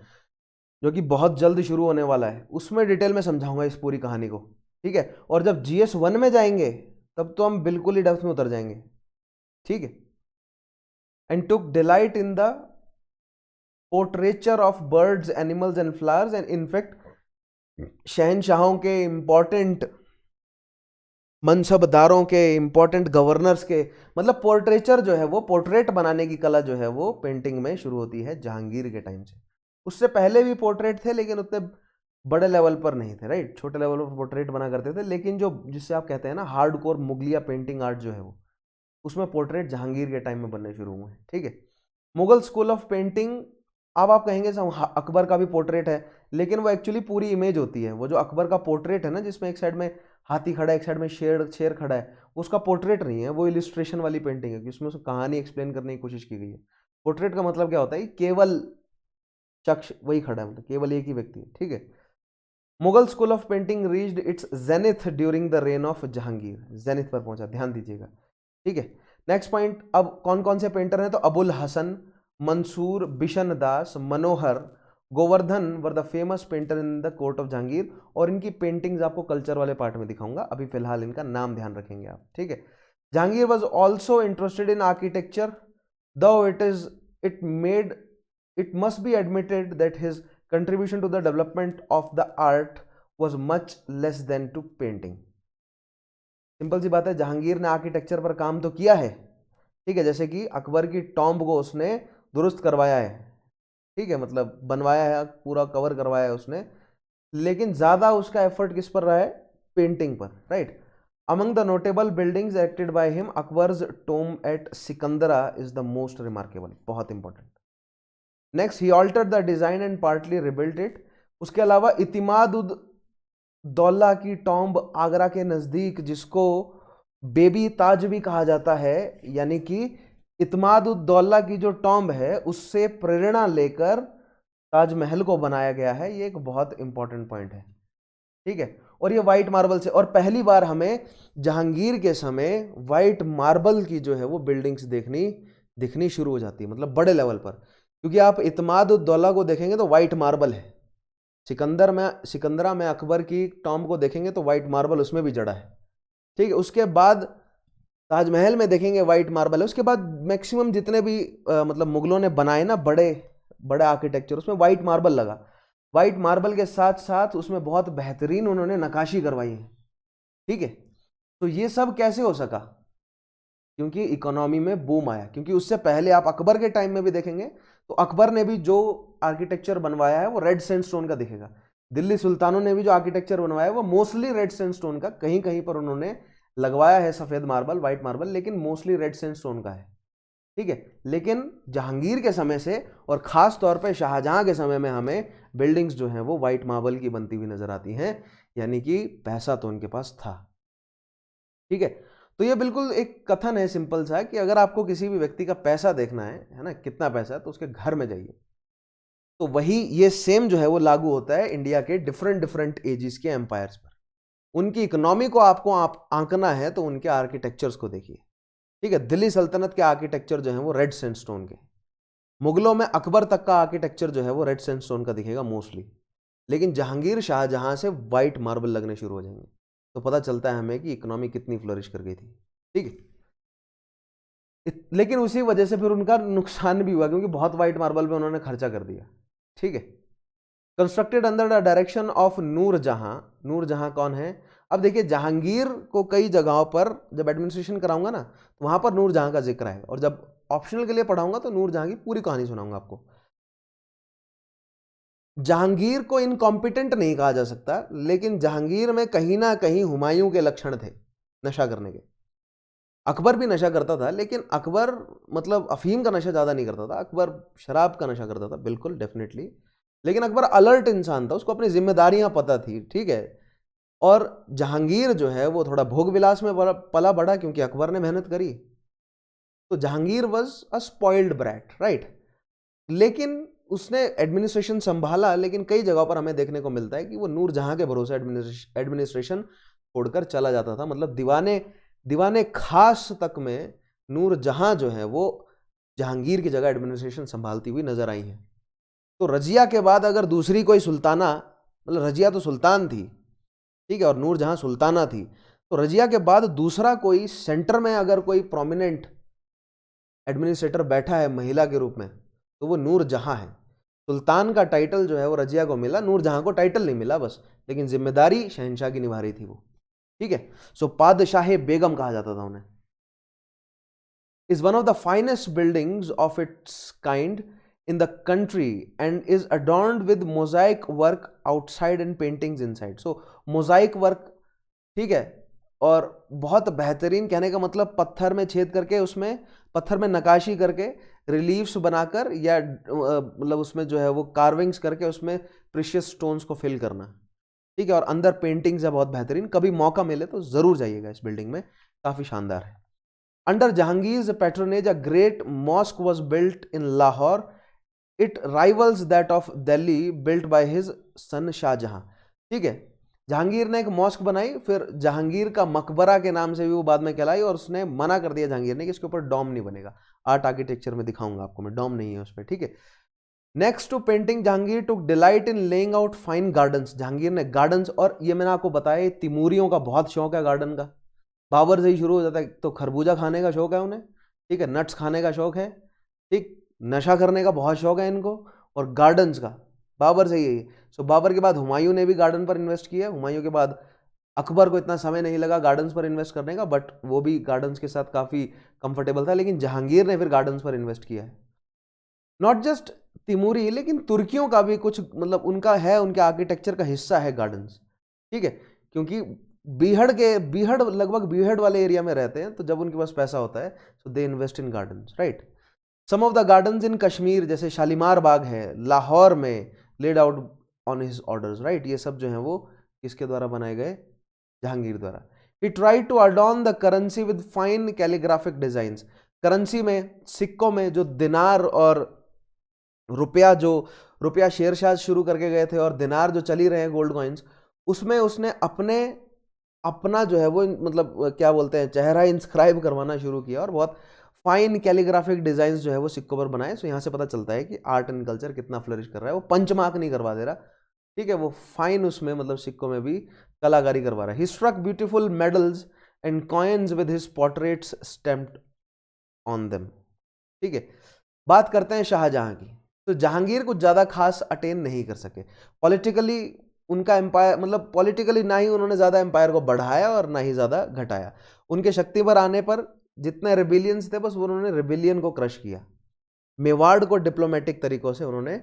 जो कि बहुत जल्द शुरू होने वाला है, उसमें डिटेल में समझाऊंगा इस पूरी कहानी को, ठीक है। और जब GS1 में जाएंगे तब तो हम बिल्कुल ही डेप्थ में उतर जाएंगे, ठीक है। And took delight in the portraiture of birds, animals and flowers, and in fact शहनशाहों के इंपॉर्टेंट मनसबदारों के, इंपॉर्टेंट गवर्नर्स के, मतलब पोर्ट्रेचर जो है वो, पोर्ट्रेट बनाने की कला जो है वो पेंटिंग में शुरू होती है जहांगीर के टाइम से। उससे पहले भी पोर्ट्रेट थे लेकिन उतने बड़े लेवल पर नहीं थे, राइट, छोटे लेवल पर पोर्ट्रेट बना करते थे, लेकिन जो जिससे आप कहते हैं ना हार्डकोर मुगलिया पेंटिंग आर्ट जो है वो, उसमें पोर्ट्रेट जहांगीर के टाइम में बनने शुरू हुए हैं, ठीक है। मुगल स्कूल ऑफ पेंटिंग, अब आप कहेंगे अकबर का भी पोर्ट्रेट है, लेकिन वो एक्चुअली पूरी इमेज होती है। वो जो अकबर का पोर्ट्रेट है ना, जिसमें एक साइड में हाथी खड़ा है, एक साइड में शेर खड़ा है, उसका पोर्ट्रेट नहीं है, वो इलिस्ट्रेशन वाली पेंटिंग है कि उसमें कहानी एक्सप्लेन करने की कोशिश की गई है। पोर्ट्रेट का मतलब क्या होता है, केवल शख्स वही खड़ा है, मतलब केवल एक ही व्यक्ति है, ठीक है। Mughal school of painting reached it's zenith during the reign of Jahangir. Zenith पर पहुंचा, ध्यान दीजिएगा, ठीक है। नेक्स्ट पॉइंट, अब कौन कौन से पेंटर हैं, तो Abul Hasan, Mansur, Bishan Das, Manohar, Govardhan were the famous painter in the court of Jahangir. और इनकी पेंटिंग्स आपको कल्चर वाले पार्ट में दिखाऊंगा, अभी फिलहाल इनका नाम ध्यान रखेंगे आप, ठीक है। Jahangir was also interested in architecture, though it must be admitted that his contribution to the development of the art was much less than to painting. Simple सी बात है, जहांगीर ने आर्किटेक्चर पर काम तो किया है, ठीक है, जैसे कि अकबर की टॉम्ब को उसने दुरुस्त करवाया है, ठीक है, मतलब बनवाया है, पूरा कवर करवाया है उसने, लेकिन ज्यादा उसका एफर्ट किस पर रहा है, पेंटिंग पर, right. Among the notable buildings erected by him, Akbar's tomb at Sikandra is the most remarkable, बहुत इंपॉर्टेंट। Next, he altered the design and partly rebuilt it. उसके अलावा इतिमाद उद दौला की टॉम्ब आगरा के नजदीक, जिसको बेबी ताज भी कहा जाता है, यानी कि इतिमाद उद दौला की जो टॉम्ब है उससे प्रेरणा लेकर ताजमहल को बनाया गया है। ये एक बहुत इंपॉर्टेंट पॉइंट है, ठीक है। और ये व्हाइट मार्बल से, और पहली बार हमें जहांगीर के समय व्हाइट मार्बल की जो है वो बिल्डिंग्स दिखनी शुरू हो जाती है, मतलब बड़े लेवल पर, क्योंकि आप इतिमाद उद दौला को देखेंगे तो व्हाइट मार्बल है, सिकंदरा में अकबर की टॉम्ब को देखेंगे तो व्हाइट मार्बल उसमें भी जड़ा है, ठीक है। उसके बाद ताजमहल में देखेंगे व्हाइट मार्बल है। उसके बाद मैक्सिमम जितने भी मतलब मुगलों ने बनाए ना बड़े बड़े आर्किटेक्चर, उसमें व्हाइट मार्बल लगा। व्हाइट मार्बल के साथ साथ उसमें बहुत बेहतरीन उन्होंने नक्काशी करवाई है, ठीक है। तो ये सब कैसे हो सका, क्योंकि इकोनॉमी में बूम आया। क्योंकि उससे पहले आप अकबर के टाइम में भी देखेंगे तो अकबर ने भी जो आर्किटेक्चर बनवाया है वो रेड सैंडस्टोन का दिखेगा। दिल्ली सुल्तानों ने भी जो आर्किटेक्चर बनवाया है वो मोस्टली रेड सैंडस्टोन का, कहीं कहीं पर उन्होंने लगवाया है सफेद मार्बल, व्हाइट मार्बल, लेकिन मोस्टली रेड सैंडस्टोन का है, ठीक है। लेकिन जहांगीर के समय से और खास तौर पे शाहजहां के समय में हमें बिल्डिंग्स जो हैं वो व्हाइट मार्बल की बनती हुई नजर आती हैं, यानी कि पैसा तो उनके पास था, ठीक है। तो ये बिल्कुल एक कथन है सिंपल सा कि अगर आपको किसी भी व्यक्ति का पैसा देखना है ना, कितना पैसा है, तो उसके घर में जाइए। तो वही ये सेम जो है वो लागू होता है इंडिया के डिफरेंट डिफरेंट एजिस के एम्पायर्स पर। उनकी इकोनॉमी को आपको आंकना है तो उनके आर्किटेक्चर्स को देखिए, ठीक है। दिल्ली सल्तनत के आर्किटेक्चर जो है वो रेड सैंडस्टोन के, मुगलों में अकबर तक का आर्किटेक्चर जो है वो रेड सैंडस्टोन का दिखेगा मोस्टली, लेकिन जहांगीर शाहजहां से वाइट मार्बल लगने शुरू हो जाएंगे। तो पता चलता है हमें कि इकोनॉमी कितनी फ्लरिश कर गई थी। ठीक है, लेकिन उसी वजह से फिर उनका नुकसान भी हुआ, क्योंकि बहुत वाइट मार्बल पे उन्होंने खर्चा कर दिया। ठीक है, constructed under the direction of Nur Jahan. Nur Jahan कौन है? अब देखिए, जहांगीर को कई जगहों पर जब एडमिनिस्ट्रेशन कराऊंगा ना, तो वहां पर नूरजहां का जिक्र है, और जब ऑप्शनल के लिए पढ़ाऊंगा तो नूरजहां की पूरी कहानी सुनाऊंगा आपको। जहांगीर को इनकॉम्पिटेंट नहीं कहा जा सकता, लेकिन जहांगीर में कहीं ना कहीं हुमायूं के लक्षण थे नशा करने के। अकबर भी नशा करता था, लेकिन अकबर मतलब अफीम का नशा ज़्यादा नहीं करता था, अकबर शराब का नशा करता था, बिल्कुल डेफिनेटली। लेकिन अकबर अलर्ट इंसान था, उसको अपनी जिम्मेदारियां पता थी। ठीक है, और जहांगीर जो है वो थोड़ा भोग विलास में पला बढ़ा, क्योंकि अकबर ने मेहनत करी। तो Jahangir was a spoiled brat, right. लेकिन उसने एडमिनिस्ट्रेशन संभाला, लेकिन कई जगहों पर हमें देखने को मिलता है कि वो नूरजहां के भरोसे एडमिनिस्ट्रेशन छोड़कर चला जाता था। मतलब दीवाने दीवाने खास तक में नूरजहां जो है वो जहांगीर की जगह एडमिनिस्ट्रेशन संभालती हुई नजर आई है। तो रजिया के बाद अगर दूसरी कोई सुल्ताना, मतलब रजिया तो सुल्तान थी, ठीक है, और नूरजहां सुल्ताना थी, तो रजिया के बाद दूसरा कोई सेंटर में अगर कोई प्रोमिनेंट एडमिनिस्ट्रेटर बैठा है महिला के रूप में, तो वो नूरजहां है। सुल्तान का टाइटल जो है वो रजिया को मिला, नूरजहां को टाइटल नहीं मिला बस, लेकिन जिम्मेदारी शहंशाह की निभा रही थी वो। ठीक है, सो पादशाह बेगम कहा जाता था उन्हें। Is one of the finest buildings of its kind in the country and is adorned with mosaic work outside and paintings inside. So mosaic work, ठीक है, और बहुत बेहतरीन, कहने का मतलब पत्थर में छेद करके, उसमें पत्थर में नकाशी करके, रिलीफ्स बनाकर, या मतलब उसमें जो है वो कार्विंग्स करके उसमें प्रीशियस स्टोन्स को फिल करना। ठीक है, और अंदर पेंटिंग्स है बहुत बेहतरीन। कभी मौका मिले तो जरूर जाइएगा इस बिल्डिंग में, काफी शानदार है। Under Jahangir patronage a great mosque was built in Lahore. It rivals that of Delhi, built by his son Shah Jahan. ठीक है, जहांगीर ने एक मॉस्क बनाई, फिर जहांगीर का मकबरा के नाम से भी वो बाद में कहलाई, और उसने मना कर दिया जहांगीर ने कि इसके ऊपर डॉम नहीं बनेगा। आर्ट आर्किटेक्चर में दिखाऊंगा आपको मैं, डॉम नहीं है उस पर। ठीक है, next to painting, Jahangir took delight in laying out fine gardens. Jahangir ने गार्डन्स, और ये मैंने आपको बताया तिमूरियों का बहुत शौक है गार्डन का, बाबर से ही शुरू हो जाता है। तो खरबूजा खाने का शौक है उन्हें, ठीक है, नट्स खाने का शौक है, ठीक, नशा करने का बहुत शौक है इनको, और गार्डन्स का बाबर से ही है। सो बाबर के बाद हुमायूं ने भी गार्डन पर इन्वेस्ट किया। हुमायूं के बाद अकबर को इतना समय नहीं लगा गार्डन्स पर इन्वेस्ट करने का, बट वो भी गार्डन्स के साथ काफ़ी कंफर्टेबल था। लेकिन जहांगीर ने फिर गार्डन्स पर इन्वेस्ट किया है। नॉट जस्ट तिमूरी, लेकिन तुर्कियों का भी कुछ मतलब उनका है, उनके आर्किटेक्चर का हिस्सा है गार्डन्स। ठीक है, क्योंकि बीहड़ लगभग बीहड़ वाले एरिया में रहते हैं, तो जब उनके पास पैसा होता है तो they invest in gardens, right. Some of the gardens in Kashmir, जैसे शालीमार बाग है लाहौर में, laid out on his orders, right. ये सब जो है वो किसके द्वारा बनाए गए? जहांगीर द्वारा। He tried to adorn the currency with fine calligraphic designs. Currency में, सिक्कों में, जो दिनार और रुपया शेरशाह शुरू करके गए थे, और दिनार जो चली रहे हैं गोल्ड कॉइन्स, उसमें उसने अपना जो है वो मतलब क्या बोलते हैं, चेहरा इंस्क्राइब करवाना शुरू किया, और बहुत फाइन कैलीग्राफिक डिजाइन जो है वो सिक्कों पर बनाए। सो यहाँ से पता चलता है कि आर्ट एंड कल्चर कितना फ्लरिश कर रहा है। वो पंच मार्क नहीं करवा दे रहा, ठीक है, वो फाइन उसमें मतलब सिक्कों में भी कलाकारी करवा रहा है। He struck beautiful medals and coins with his portraits stamped on them. ठीक है, बात करते हैं शाहजहां की। तो जहांगीर कुछ ज़्यादा खास अटेन नहीं कर सके पॉलिटिकली। उनका एम्पायर मतलब पॉलिटिकली ना ही उन्होंने ज़्यादा एम्पायर को बढ़ाया और ना ही ज़्यादा घटाया। उनके शक्ति पर आने पर जितने रिबिलियंस थे, बस उन्होंने रिबिलियन को क्रश किया। मेवाड़ को डिप्लोमेटिक तरीकों से उन्होंने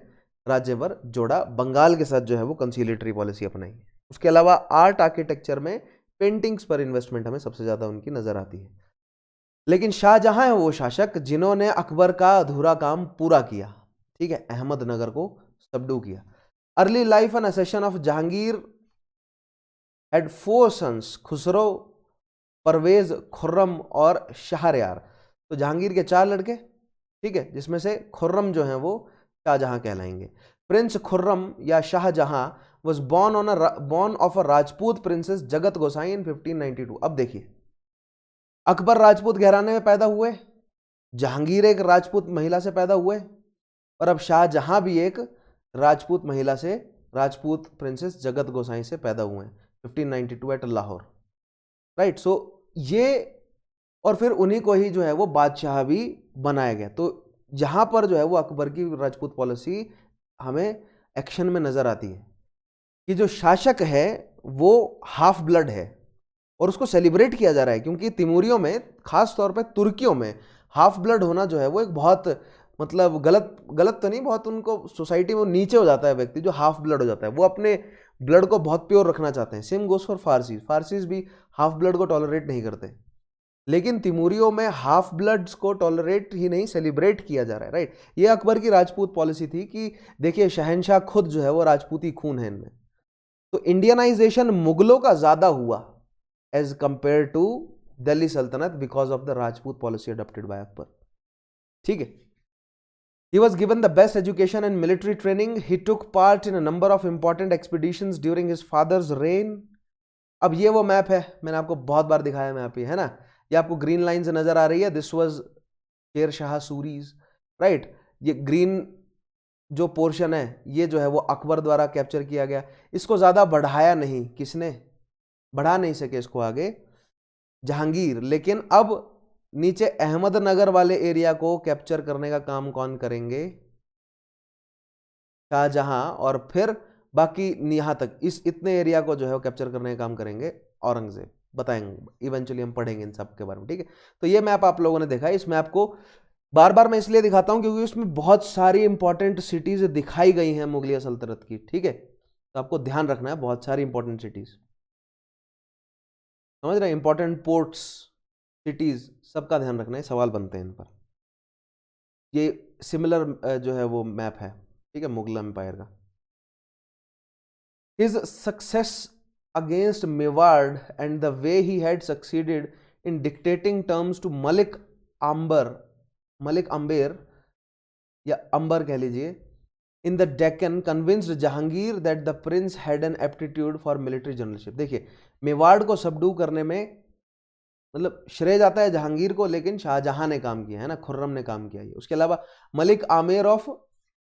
राज्य पर जोड़ा, बंगाल के साथ जो है वो कंसीलिएटरी पॉलिसी अपनाई। उसके अलावा आर्ट आर्किटेक्चर में पेंटिंग्स पर इन्वेस्टमेंट हमें सबसे ज़्यादा उनकी नज़र आती है। लेकिन शाहजहां है वो शासक जिन्होंने अकबर का अधूरा काम पूरा किया, ठीक है, अहमदनगर को सबडू किया। Early life and accession of Jahangir had 4 sons, Khusrau, Parvez, Khurram और शहरयार। तो जहांगीर के 4 लड़के, ठीक है, जिसमें से खुर्रम जो हैं वो शाहजहां कहलाएंगे। प्रिंस खुर्रम या Shah Jahan was born of a Rajput princess Jagat Gosain इन 1592। अब देखिए, अकबर राजपूत घराने में पैदा हुए, जहांगीर एक राजपूत महिला से पैदा हुए, और अब शाहजहां भी एक राजपूत महिला से, राजपूत प्रिंसेस जगत गोसाई से पैदा हुए हैं 1592 एट लाहौर, राइट। सो ये, और फिर उन्हीं को ही जो है वो बादशाह भी बनाया गया। तो यहां पर जो है वो अकबर की राजपूत पॉलिसी हमें एक्शन में नजर आती है कि जो शासक है वो हाफ ब्लड है और उसको सेलिब्रेट किया जा रहा है, क्योंकि तिमूरियों में, खास तौर पे तुर्कियों में हाफ ब्लड होना जो है वो एक बहुत मतलब गलत तो नहीं, बहुत उनको सोसाइटी में नीचे हो जाता है व्यक्ति जो हाफ ब्लड हो जाता है। वो अपने ब्लड को बहुत प्योर रखना चाहते हैं। सेम गोस फॉर फारसीज, फारसीज भी हाफ ब्लड को टॉलरेट नहीं करते, लेकिन तिमूरियों में हाफ ब्लड्स को टॉलरेट ही नहीं, सेलिब्रेट किया जा रहा है, राइट। ये अकबर की राजपूत पॉलिसी थी कि देखिए शहनशाह खुद जो है वो राजपूती खून है इनमें। तो इंडियनाइजेशन मुगलों का ज्यादा हुआ एज कंपेयर टू दिल्ली सल्तनत because of the Rajput policy adopted by Akbar, ठीक है। He was given the best education and military training. He took part in a number of important expeditions during his father's reign. अब ये वो मैप है, मैंने आपको बहुत बार दिखाया मैप, ये है ना, ये आपको ग्रीन लाइन से नजर आ रही है। This was Sher Shah Suri's, right. ये ग्रीन जो पोर्शन है ये जो है वो अकबर द्वारा कैप्चर किया गया। इसको ज्यादा बढ़ाया नहीं, किसने बढ़ा नहीं सके इसको आगे, जहांगीर। लेकिन अब नीचे अहमदनगर वाले एरिया को कैप्चर करने का काम कौन करेंगे, शाहजहां। और फिर बाकी यहां तक इस इतने एरिया को जो है वो कैप्चर करने का काम करेंगे औरंगजेब। बताएंगे इवेंचुअली, हम पढ़ेंगे इन सब के बारे में, ठीक है। तो ये मैप आप लोगों ने देखा है। इस मैप को बार बार मैं इसलिए दिखाता हूं क्योंकि इसमें बहुत सारी इंपॉर्टेंट सिटीज दिखाई गई हैं मुगलिया सल्तनत की, ठीक है। तो आपको ध्यान रखना है, बहुत सारी इंपॉर्टेंट सिटीज, समझ रहे हैं, इंपॉर्टेंट पोर्ट्स, सिटीज, सबका ध्यान रखना है, सवाल बनते हैं इन पर। ये सिमिलर जो है वो मैप है, ठीक है, मुगल एम्पायर का। His success against Mewad and the way he had succeeded in dictating terms to Malik Amber या अंबर कह लीजिए, in the Deccan convinced Jahangir that the prince had an aptitude for military generalship. देखिए मेवाड़ को सबडू करने में मतलब श्रेय जाता है जहांगीर को, लेकिन शाहजहां ने काम किया है ना, खुर्रम ने काम किया है। उसके अलावा मलिक आमेर ऑफ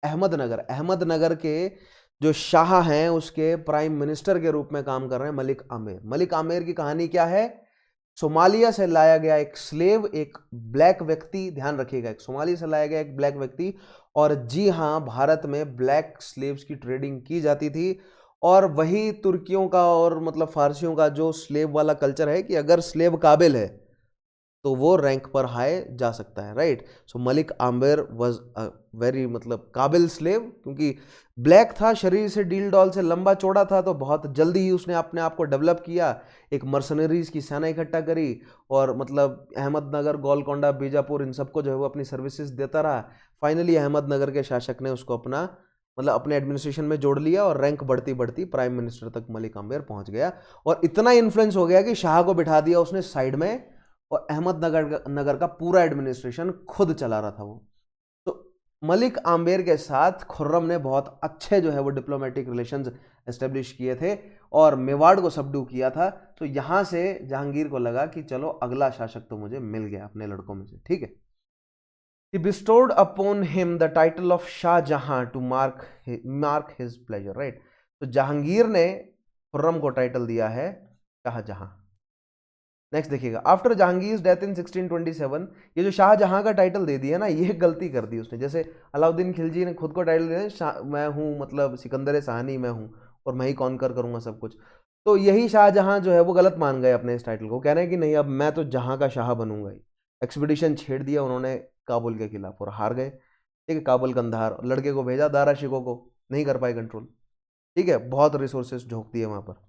अहमदनगर के जो शाह हैं उसके प्राइम मिनिस्टर के रूप में काम कर रहे हैं मलिक आमेर। मलिक आमेर की कहानी क्या है, सोमालिया से लाया गया एक स्लेव, एक ब्लैक व्यक्ति, ध्यान रखिएगा, एक सोमालिया से लाया गया एक ब्लैक व्यक्ति। और जी हां, भारत में ब्लैक स्लेव्स की ट्रेडिंग की जाती थी, और वही तुर्कियों का और मतलब फारसियों का जो स्लेव वाला कल्चर है कि अगर स्लेव काबिल है तो वो रैंक पर हाई जा सकता है, right. So Malik Ambar was a very मतलब काबिल स्लेव, क्योंकि ब्लैक था, शरीर से डील डॉल से लंबा चौड़ा था, तो बहुत जल्दी ही उसने अपने आप को डेवलप किया, एक मर्सनरीज की सेना इकट्ठा करी, और मतलब अहमदनगर, गोलकोंडा, बीजापुर, इन सबको जो है वो अपनी सर्विसेज देता रहा। फाइनली अहमदनगर के शासक ने उसको अपना मतलब अपने एडमिनिस्ट्रेशन में जोड़ लिया, और रैंक बढ़ती बढ़ती प्राइम मिनिस्टर तक मलिक आम्बर पहुंच गया। और इतना इन्फ्लुएंस हो गया कि शाह को बिठा दिया उसने साइड में, और अहमदनगर का पूरा एडमिनिस्ट्रेशन खुद चला रहा था वो। तो मलिक आम्बर के साथ खुर्रम ने बहुत अच्छे जो है वो डिप्लोमेटिक रिलेशंस एस्टेब्लिश किए थे और मेवाड़ को सबडू किया था। तो यहां से जहांगीर को लगा कि चलो अगला शासक तो मुझे मिल गया अपने लड़कों में से, ठीक है। He bestowed upon him the title of Shah Jahan to mark his pleasure, right? तो जहांगीर ने खुर्रम को टाइटल दिया है शाहजहां। नेक्स्ट देखिएगा, आफ्टर जहांगीर डेथ इन 1627, ये जो शाहजहां का टाइटल दे दिया ना, ये गलती कर दी उसने। जैसे अलाउद्दीन खिलजी ने खुद को टाइटल दिया, मैं हूँ मतलब सिकंदर शाहनी मैं हूँ और मैं ही कॉन्कर करूंगा सब कुछ। तो यही शाहजहां जो है वो गलत मान गए अपने इस टाइटल को, कह रहे हैं कि नहीं अब मैं तो जहां का शाह बनूंगा ही। एक्सपीडिशन छेड़ दिया उन्होंने काबुल के खिलाफ और हार गए, ठीक है। काबुल कंधार लड़के को भेजा, दारा शिकोह को, नहीं कर पाए कंट्रोल, ठीक है, बहुत रिसोर्सेस झोंक दिए वहां पर।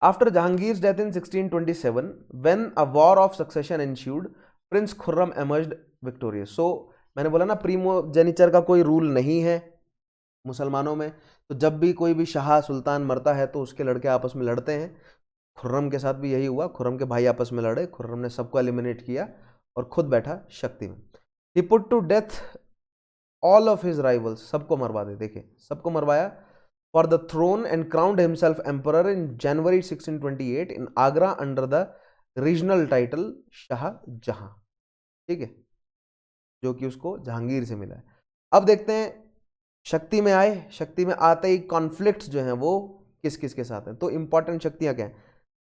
After Jahangir's death in 1627, when a war of succession ensued, Prince Khurram emerged victorious. So मैंने बोला ना प्रीमोजेनिचर का कोई रूल नहीं है मुसलमानों में। तो जब भी कोई भी शाह सुल्तान मरता है तो उसके लड़के आपस में लड़ते हैं। खुर्रम के साथ भी यही हुआ, खुर्रम के भाई आपस में लड़े, खुर्रम ने सबको एलिमिनेट किया और खुद बैठा शक्ति में। He put to death all of his rivals, सबको मरवा दे, देखिए सबको मरवाया, for the throne and crowned himself emperor in January 1628 in Agra under the regional title Shah Jahan, ठीक है, जो कि उसको जहांगीर से मिला है। अब देखते हैं शक्ति में आए, शक्ति में आते ही कॉन्फ्लिक्ट्स जो हैं वो किस किस के साथ हैं। तो इंपॉर्टेंट शक्तियां क्या हैं,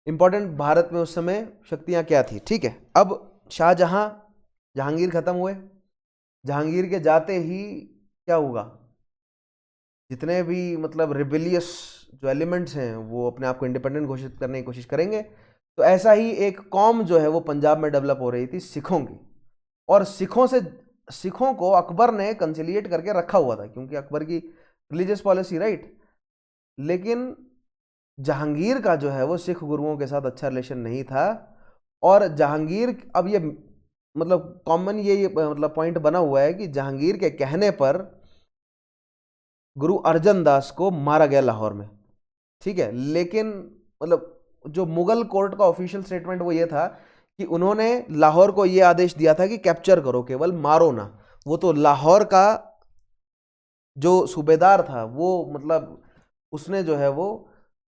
इंपॉर्टेंट भारत में उस समय शक्तियां क्या थी, ठीक है। अब शाहजहां, जहांगीर खत्म हुए, जहांगीर के जाते ही क्या हुआ, जितने भी मतलब रिबेलियस जो एलिमेंट्स हैं वो अपने आप को इंडिपेंडेंट घोषित करने की कोशिश करेंगे। तो ऐसा ही एक कौम जो है वो पंजाब में डेवलप हो रही थी, सिखों की। और सिखों को अकबर ने कंसिलिएट करके रखा हुआ था, क्योंकि अकबर की रिलीजियस पॉलिसी, राइट। लेकिन जहांगीर का जो है वो सिख गुरुओं के साथ अच्छा रिलेशन नहीं था। और जहांगीर, अब ये मतलब कॉमन ये मतलब पॉइंट बना हुआ है कि जहांगीर के कहने पर गुरु अर्जन दास को मारा गया लाहौर में, ठीक है। लेकिन मतलब जो मुगल कोर्ट का ऑफिशियल स्टेटमेंट वो ये था कि उन्होंने लाहौर को ये आदेश दिया था कि कैप्चर करो, केवल मारो ना। वो तो लाहौर का जो सूबेदार था वो मतलब उसने जो है वो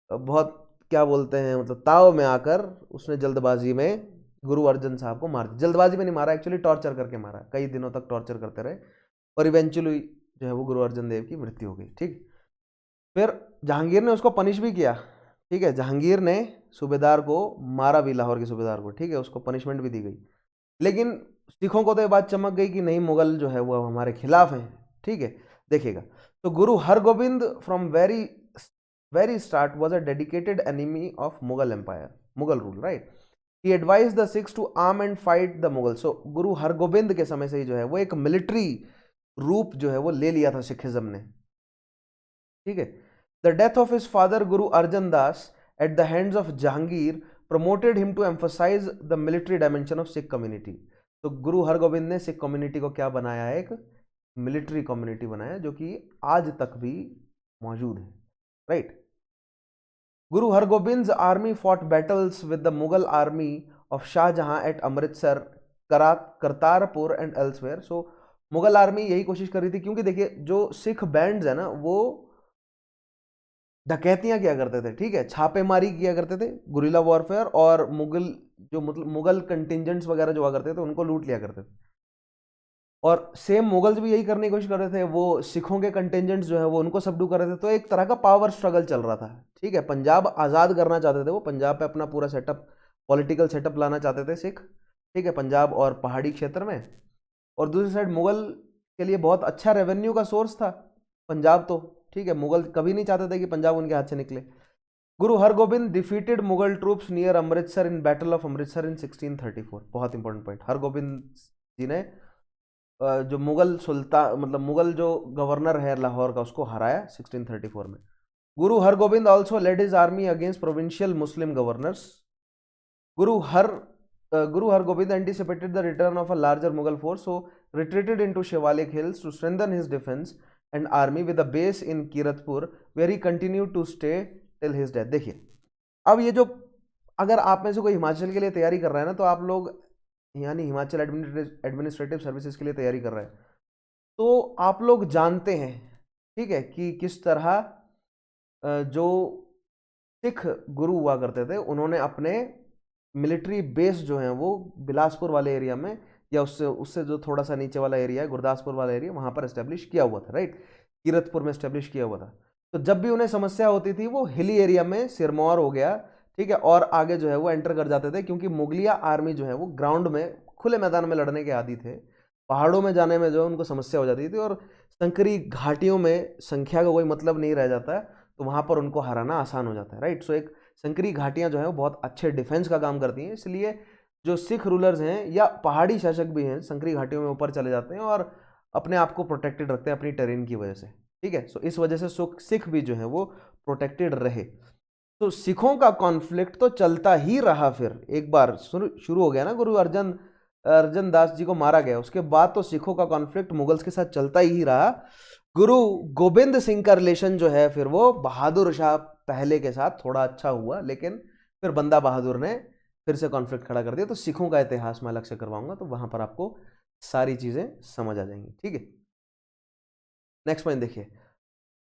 बहुत क्या बोलते हैं मतलब ताव में आकर उसने जल्दबाजी में गुरु अर्जन साहब को मार दिया। जल्दबाजी में नहीं मारा, एक्चुअली टॉर्चर करके मारा, कई दिनों तक टॉर्चर करते रहे और इवेंचुअली जो है वो गुरु अर्जन देव की मृत्यु हो गई, ठीक। फिर जहांगीर ने उसको पनिश भी किया, ठीक है। जहांगीर ने सूबेदार को मारा भी, लाहौर के सूबेदार को, ठीक है, उसको पनिशमेंट भी दी गई। लेकिन सिखों को तो ये बात चमक गई कि नहीं, मुगल जो है वो हमारे खिलाफ हैं, ठीक है। देखिएगा, तो Guru Hargobind from very start was a dedicated enemy of Mughal empire, Mughal rule, right. He advise the Sikhs to arm and fight the Mughal. So Guru Hargobind के समय से ही जो है वो एक मिलिट्री रूप जो है वो ले लिया था सिखिज्म ने, ठीक है। The death of his father Guru Arjan Das at the hands of Jahangir promoted him to emphasise the military dimension of Sikh community. तो गुरु हरगोबिंद ने सिख कम्युनिटी को क्या बनाया है, एक मिलिट्री कम्युनिटी बनाया, जो कि आज तक भी मौजूद है, right. Guru Hargobind army fought battles with the Mughal army of Shah Jahan at Amritsar, Kartarpur and elsewhere. So Mughal army यही कोशिश कर रही थी, क्योंकि देखिए जो सिख बैंड्स है ना वो डकैतियां किया करते थे, ठीक है, छापेमारी किया करते थे, गुरिल्ला वॉरफेयर, और मुगल जो मतलब मुगल कंटिजेंट्स वगैरह जो हुआ करते थे उनको लूट लिया करते थे। और सेम मुगल्स भी यही करने की कोशिश कर रहे थे, वो सिखों के कंटिजेंट्स जो है वो उनको सबडू कर रहे थे। तो एक तरह का पावर स्ट्रगल चल रहा था, ठीक है। पंजाब आज़ाद करना चाहते थे, वो पंजाब पे अपना पूरा सेटअप, पॉलिटिकल सेटअप लाना चाहते थे सिख, ठीक है, पंजाब और पहाड़ी क्षेत्र में। और दूसरी साइड मुगल के लिए बहुत अच्छा रेवेन्यू का सोर्स था पंजाब, तो ठीक है, मुगल कभी नहीं चाहते थे कि पंजाब उनके हाथ से निकले। Guru Hargobind defeated Mughal troops near Amritsar in battle of Amritsar in 1634। बहुत इंपॉर्टेंट पॉइंट, हरगोबिंद जी ने जो मुगल सुल्तान मतलब मुगल जो गवर्नर है लाहौर का उसको हराया 1634 में। Guru Hargobind also led his army against provincial Muslim governors. Guru Hargobind anticipated the return of a larger Mughal force, so retreated into Shivalik Hills to strengthen his defense and army with a base in Kiratpur, where he continued to stay till his death। देखिए, अब ये जो अगर आप में से कोई हिमाचल के लिए तैयारी कर रहा है ना, तो आप लोग यानी हिमाचल एडमिनिस्ट्रेटिव सर्विसेज के लिए तैयारी कर रहे हैं, तो आप लोग जानते हैं, ठीक है, कि किस तरह जो सिख गुरु हुआ करते थे उन्होंने अपने मिलिट्री बेस जो है वो बिलासपुर वाले एरिया में, या उससे उससे जो थोड़ा सा नीचे वाला एरिया है, गुरदासपुर वाला एरिया, वहां पर एस्टेब्लिश किया हुआ था, राइट। कीरतपुर में एस्टेब्लिश किया हुआ था। तो जब भी उन्हें समस्या होती थी वो हिली एरिया में, सिरमौर हो गया, ठीक है, और आगे जो है वो एंटर कर जाते थे, क्योंकि मुगलिया आर्मी जो है वो ग्राउंड में खुले मैदान में लड़ने के आदी थे। पहाड़ों में जाने में जो उनको समस्या हो जाती थी, और संकरी घाटियों में संख्या का कोई मतलब नहीं रह जाता है, तो वहां पर उनको हराना आसान हो जाता है, राइट। सो एक संकरी घाटियां जो है वो बहुत अच्छे डिफेंस का काम करती हैं, इसलिए जो सिख रूलर्स हैं या पहाड़ी शासक भी हैं संकरी घाटियों में ऊपर चले जाते हैं और अपने आप को प्रोटेक्टेड रखते हैं अपनी टेरेन की वजह से, ठीक है। सो इस वजह से सिख भी जो है वो प्रोटेक्टेड रहे। तो सिखों का कॉन्फ्लिक्ट तो चलता ही रहा। फिर एक बार शुरू हो गया ना, गुरु अर्जन दास जी को मारा गया, उसके बाद तो सिखों का कॉन्फ्लिक्ट मुगल्स के साथ चलता ही रहा। गुरु गोबिंद सिंह का रिलेशन जो है फिर वो बहादुर शाह पहले के साथ थोड़ा अच्छा हुआ, लेकिन फिर बंदा बहादुर ने फिर से कॉन्फ्लिक्ट खड़ा कर दिया। तो सिखों का इतिहास मैं अलग से करवाऊंगा, तो वहां पर आपको सारी चीजें समझ आ जाएंगी, ठीक है। नेक्स्ट पॉइंट देखिए,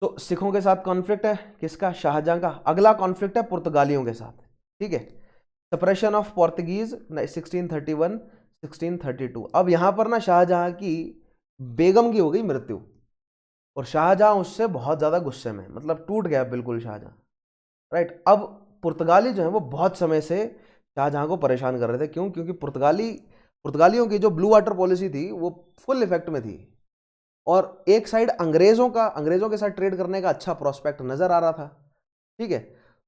तो सिखों के साथ कॉन्फ्लिक्ट है किसका, शाहजहां का। अगला कॉन्फ्लिक्ट है पुर्तगालियों के साथ, ठीक है, सप्रेशन ऑफ पोर्तुगीज 1631 1632। अब यहां पर ना शाहजहां की बेगम की हो गई मृत्यु, और शाहजहां उससे बहुत ज्यादा गुस्से में, मतलब टूट गया बिल्कुल शाहजहां, राइट। अब पुर्तगाली जो है वो बहुत समय से शाहजहां को परेशान कर रहे थे। क्यों? क्योंकि पुर्तगालियों की जो ब्लू वाटर पॉलिसी थी वो फुल इफेक्ट में थी, और एक साइड अंग्रेजों के साथ ट्रेड करने का अच्छा प्रोस्पेक्ट नजर आ रहा था, ठीक है।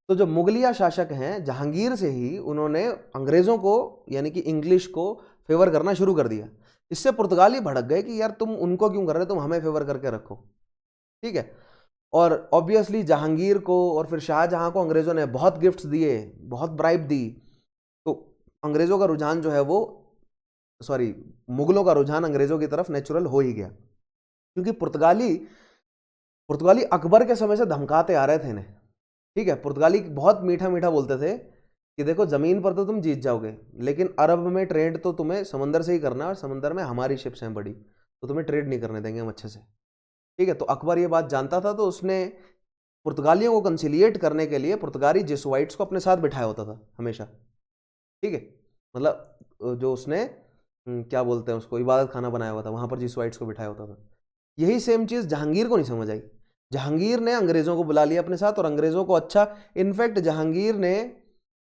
तो जो मुगलिया शासक हैं, जहांगीर से ही उन्होंने अंग्रेजों को यानी कि इंग्लिश को फेवर करना शुरू कर दिया। इससे पुर्तगाली भड़क गए कि यार तुम उनको क्यों कर रहे हो, तुम हमें फेवर करके रखो, ठीक है। और ऑब्वियसली जहांगीर को और फिर शाहजहां को अंग्रेजों ने बहुत गिफ्ट्स दिए, बहुत ब्राइब दी, तो अंग्रेजों का रुझान जो है वो, सॉरी, मुगलों का रुझान अंग्रेजों की तरफ नेचुरल हो ही गया। क्योंकि पुर्तगाली अकबर के समय से धमकाते आ रहे थे इन्हें, ठीक है। पुर्तगाली बहुत मीठा मीठा बोलते थे कि देखो जमीन पर तो तुम जीत जाओगे, लेकिन अरब में ट्रेड तो तुम्हें समंदर से ही करना है, और समंदर में हमारी शिप्स हैं बड़ी, तो तुम्हें ट्रेड नहीं करने देंगे हम अच्छे से, ठीक है। तो अकबर ये बात जानता था, तो उसने पुर्तगालियों को कंसिलिएट करने के लिए पुर्तगाली जेसुइट्स को अपने साथ बिठाया होता था हमेशा, ठीक है। मतलब जो उसने क्या बोलते हैं उसको, इबादत खाना बनाया हुआ था, वहां पर जेसुइट्स को बिठाया होता था। यही सेम चीज जहांगीर को नहीं समझ आई। जहांगीर ने अंग्रेजों को बुला लिया अपने साथ, और अंग्रेजों को अच्छा, इनफैक्ट जहांगीर ने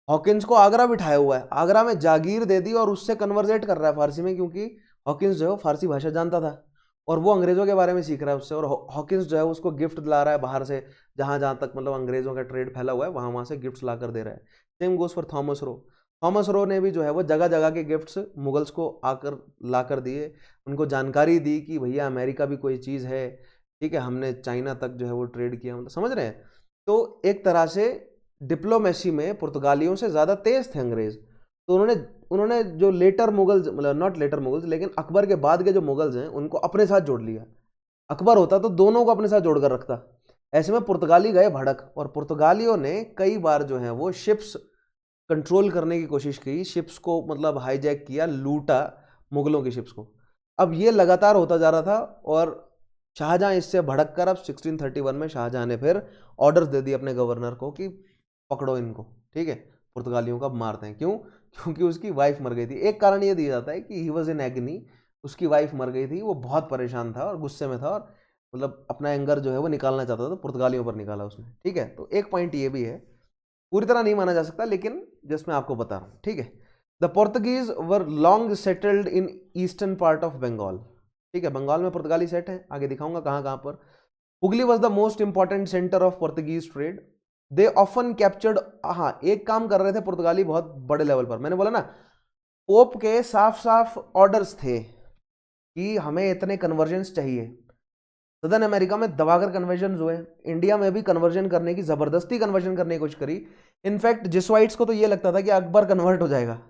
हॉकिंस को आगरा बिठाया हुआ है, आगरा में जागीर दे दी, और उससे कन्वर्जेट कर रहा है फारसी में, क्योंकि हॉकिंस जो है फारसी भाषा जानता था, और वो अंग्रेजों के बारे में सीख रहा है उससे। और हॉकिंस जो है उसको गिफ्ट दिला रहा है बाहर से, जहां जहां तक मतलब अंग्रेजों का ट्रेड फैला हुआ है वहां वहां से गिफ्ट्स ला कर दे रहा है। Same goes for Thomas Roe ने भी जो है वो जगह जगह के गिफ्ट्स मुगल्स को आकर ला कर दिए, उनको जानकारी दी कि भैया अमेरिका भी कोई चीज़ है, ठीक है, हमने चाइना तक जो है वो ट्रेड किया, मतलब समझ रहे हैं। तो एक तरह से डिप्लोमेसी में पुर्तगालियों से ज़्यादा तेज थे अंग्रेज। तो उन्होंने उन्होंने जो लेटर मुगल्स, मतलब नॉट लेटर मुगल्स, लेकिन अकबर के बाद के जो मुगल्स हैं उनको अपने साथ जोड़ लिया। अकबर होता तो दोनों को अपने साथ जोड़कर रखता। ऐसे में पुर्तगाली गए भड़क, और पुर्तगालियों ने कई बार जो है वो शिप्स कंट्रोल करने की कोशिश की, शिप्स को मतलब हाईजैक किया, लूटा मुगलों की शिप्स को। अब ये लगातार होता जा रहा था, और शाहजहां इससे भड़क कर अब 1631 में शाहजहां ने फिर ऑर्डर्स दे दिए अपने गवर्नर को कि पकड़ो इनको, ठीक है, पुर्तगालियों को अब मारते हैं। क्यों? क्योंकि उसकी वाइफ मर गई थी। एक कारण ये दिया जाता है कि ही वॉज इन एग्नी, उसकी वाइफ मर गई थी, वो बहुत परेशान था और गुस्से में था, और मतलब अपना एंगर जो है वो निकालना चाहता था, तो पुर्तगालियों पर निकाला उसने, ठीक है। तो एक पॉइंट ये भी है, पूरी तरह नहीं माना जा सकता, लेकिन जस्ट मैं आपको बता रहा हूं, ठीक है। The Portuguese were long settled in eastern part of Bengal, ठीक है, बंगाल में पुर्तगाली सेट है, आगे दिखाऊंगा कहां कहां पर। Hooghly was the most important centre of Portuguese trade. They often captured, हाँ एक काम कर रहे थे पुर्तगाली बहुत बड़े लेवल पर, मैंने बोला ना, पोप के साफ साफ ऑर्डर्स थे कि हमें इतने कन्वर्जन्स चाहिए। सदर्न अमेरिका में दबाकर कन्वर्जन हुए, इंडिया में भी कन्वर्जन करने की, जबरदस्ती कन्वर्जन करने की कोशिश करी। इनफैक्ट जिसवाइट्स को तो ये लगता था कि अकबर कन्वर्ट हो जाएगा,